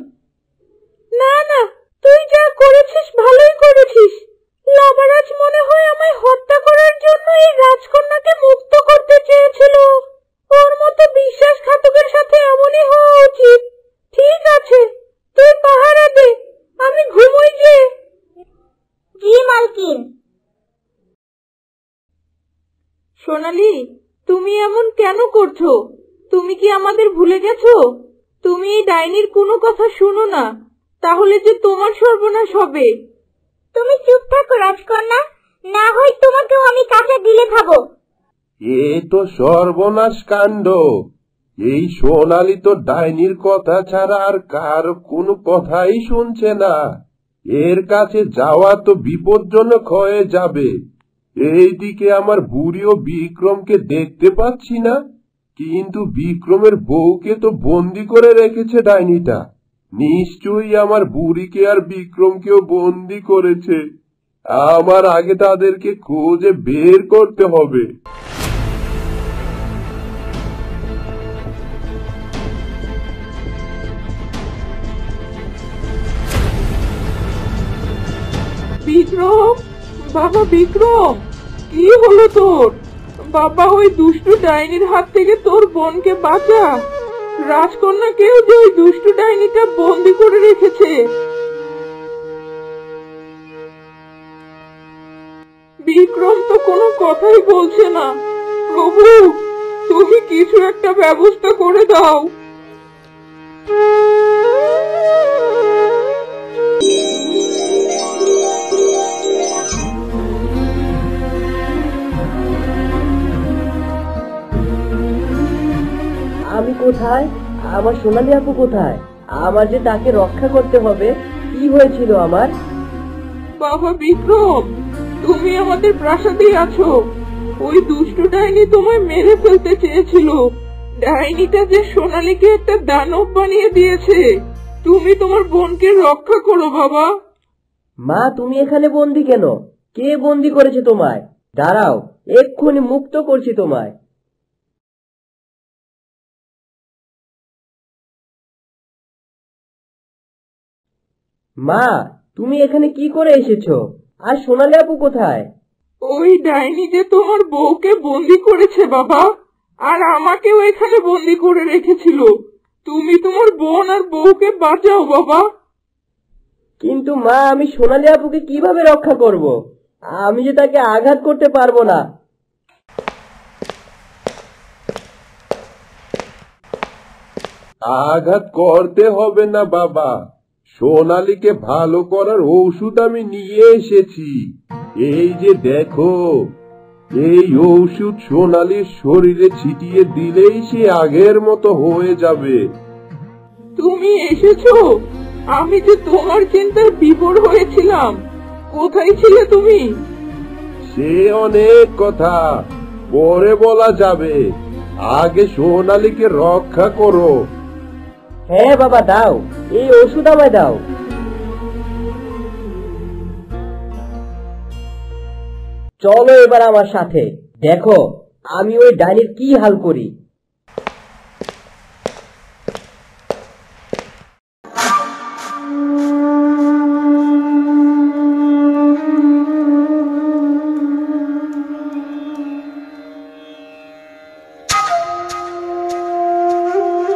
না না, তুই যা করেছিস ভালোই করেছিস। লাভারাজ মনে হয় আমায় হত্যা করার জন্য এই রাজকন্যাকে মুক্ত করতে চেয়েছিল। ওর মতো বিশ্বাসঘাতকের সাথে এমনই হওয়া উচিত। ঠিক আছে, তুই পাহারা দে, আমি ঘুমোই যে। জি মালকিন। সোনালী, তুমি এমন কেন করছো? তুমি কি আমাদের ভুলে গেছো? তুমি এই ডাইনির কোনো কথা শুনো না, তাহলে যে তোমার সর্বনাশ হবে। তুমি চুপ থাকো রাজকন্যা, না হয় তোমাকেও আমি কাঁচা দিলে খাবো। এ তো সর্বনাশ কাণ্ড। এই সোনালী তো ডাইনির কথা ছাড়া আর কার কোনো কথাই শুনছে না। এর কাছে যাওয়া তো বিপজ্জনক হয়ে যাবে। এইদিকে আমার বুড়ি ও বিক্রমকে দেখতে পাচ্ছি না, কিন্তু বিক্রমের বউকে তো বন্দি করে রেখেছে ডাইনিটা। নিশ্চয়ই আমার বুড়িকে আর বিক্রমকেও বন্দি করেছে। আমার আগে তাদেরকে খুঁজে বের করতে হবে। বিক্রম, বাবা বিক্রম, কি হলো তোর? বাবা, ওই দুষ্টু ডাইনির হাত থেকে তোর বোনকে বাঁচা। রাজকন্যাকেও যে ওই দুষ্টু ডাইনিটা বন্দি করে রেখেছে। বিক্রম তো কোনো কথাই বলছে না। প্রভু, তুমি কিছু একটা ব্যবস্থা করে দাও। আমি কোথায়? আমার সোনালী আপু কোথায়? আমার যে তাকে রক্ষা করতে হবে। কি হয়েছিল আমার? বাবা বিক্রম, তুমি আমাদের প্রাসাদে আছো। ওই দুষ্টু ডাইনি তোমায় মেরে ফেলতে চেয়েছিল। ডাইনিটা যে সোনালীকে একটা দানব বানিয়ে দিয়েছে। তুমি তোমার বোনকে রক্ষা করো বাবা। মা, তুমি এখানে বন্দি কেন? কে বন্দি করেছে তোমায়? দাঁড়াও, এক্ষুনি মুক্ত করছি তোমায়। মা, তুমি এখানে কি করে এসেছো? আর সোনালী আপু কোথায়? ওই ডাইনি যে তোমার বউকে বন্দি করেছে বাবা, আর আমাকেও এখানে বন্দি করে রেখেছিল। তুমি তোমার বোন আর বউকে বাঁচাও বাবা। কিন্তু মা, আমি সোনালী আপুকে কিভাবে রক্ষা করব? আমি যে তাকে আঘাত করতে পারবো না। আঘাত করতে হবে না বাবা, সোনালীকে ভালো করার ঔষধ আমি নিয়ে এসেছি। এই যে দেখো, এই ঔষধ সোনালীর শরীরে ছিটিয়ে দিলেই সে আগের মতো হয়ে যাবে। তুমি এসেছো? আমি যে তোমার চিন্তায় বিভোর হয়েছিলাম। কোথায় ছিলে তুমি? সে অনেক কথা পরে বলা যাবে, আগে সোনালীকে রক্ষা করো। হ্যাঁ বাবা, দাও, এই ওষুধ আমায় দাও। চলো এবার আমার সাথে, দেখো আমি ওই ডাইনির কি হাল করি।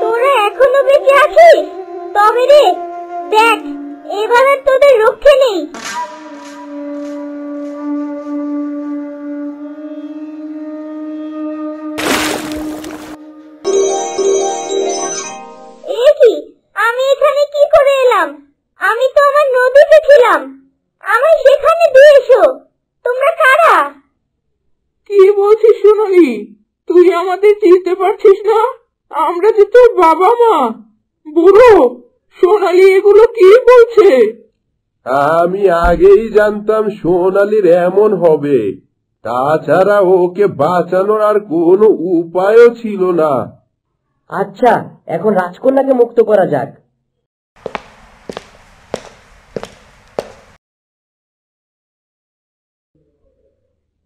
তোরা এখনো বেঁচে আছিস? তবে রে, দেখ, এবার আর তোদের রক্ষে নেই। আমি এখানে কি করে এলাম? আমি তো আমার নদীতে ছিলাম। আমায় সেখানে দিয়ে এসো। তোমরা কারা? কি বলছিস সোনালী? তুই আমাদের চিনতে পারছিস না? আমরা যে তোর বাবা মা। বুড়ো, সোনালী এগুলো কি বলছে? আমি আগেই জানতাম সোনালীর এমন হবে। তাছাড়া ওকে বাঁচানোর আর কোনো উপায়ও ছিল না। আচ্ছা, এখন রাজকন্যাকে মুক্ত করা যাক।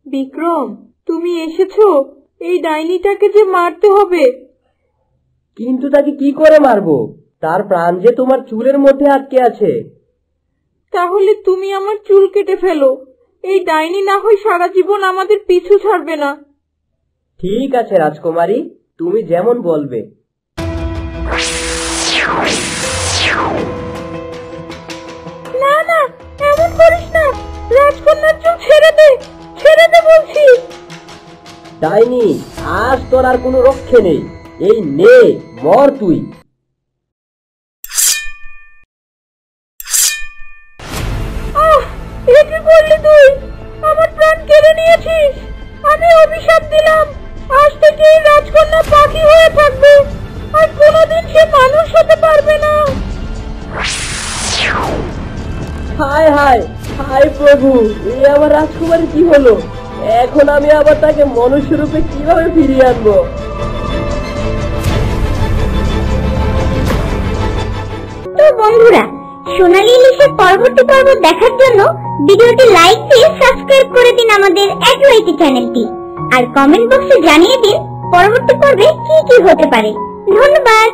বিক্রম, তুমি এসেছো? এই ডাইনিটাকে যে মারতে হবে। কিন্তু তাকে কি করে মারবো? তার প্রাণ যে তোমার চুলের মধ্যে আটকে আছে। তাহলে তুমি আমার চুল কেটে ফেলো। এই ডাইনি না হয় সারা জীবন আমাদের পিছু ছাড়বে না। ঠিক আছে রাজকুমারী, তুমি যেমন বলবে। না না, এমন করিস না। রাজকন্যার চুল ছেড়ে দে, ছেড়ে দে বলছি। ডাইনি, আজ তোর আর কোনো রক্ষে নেই। এই নে, মর তুই। এ কি করলি তুই? আমার প্রাণ কেড়ে নিয়েছিস। আমি অভিশাপ দিলাম, আজ থেকে এই রাজকন্যা পাখি হয়ে থাকবে, আর কোনোদিন সে মানুষ হতে পারবে না। হায় হায় হায় প্রভু, এই আমার রাজকুমারী কি হলো? এখন আমি আবার তাকে মনুষ্যরূপে কিভাবে ফিরিয়ে আনবো? তো বন্ধুরা, সোনালী ইলিশের পরবর্তী পর্ব দেখার জন্য ভিডিওটি লাইক দিয়ে সাবস্ক্রাইব করে দিন আমাদের অ্যাডওয়াইটি চ্যানেলটি, আর কমেন্ট বক্সে জানিয়ে দিন পরবর্তী পর্বে কি কি হতে পারে। ধন্যবাদ।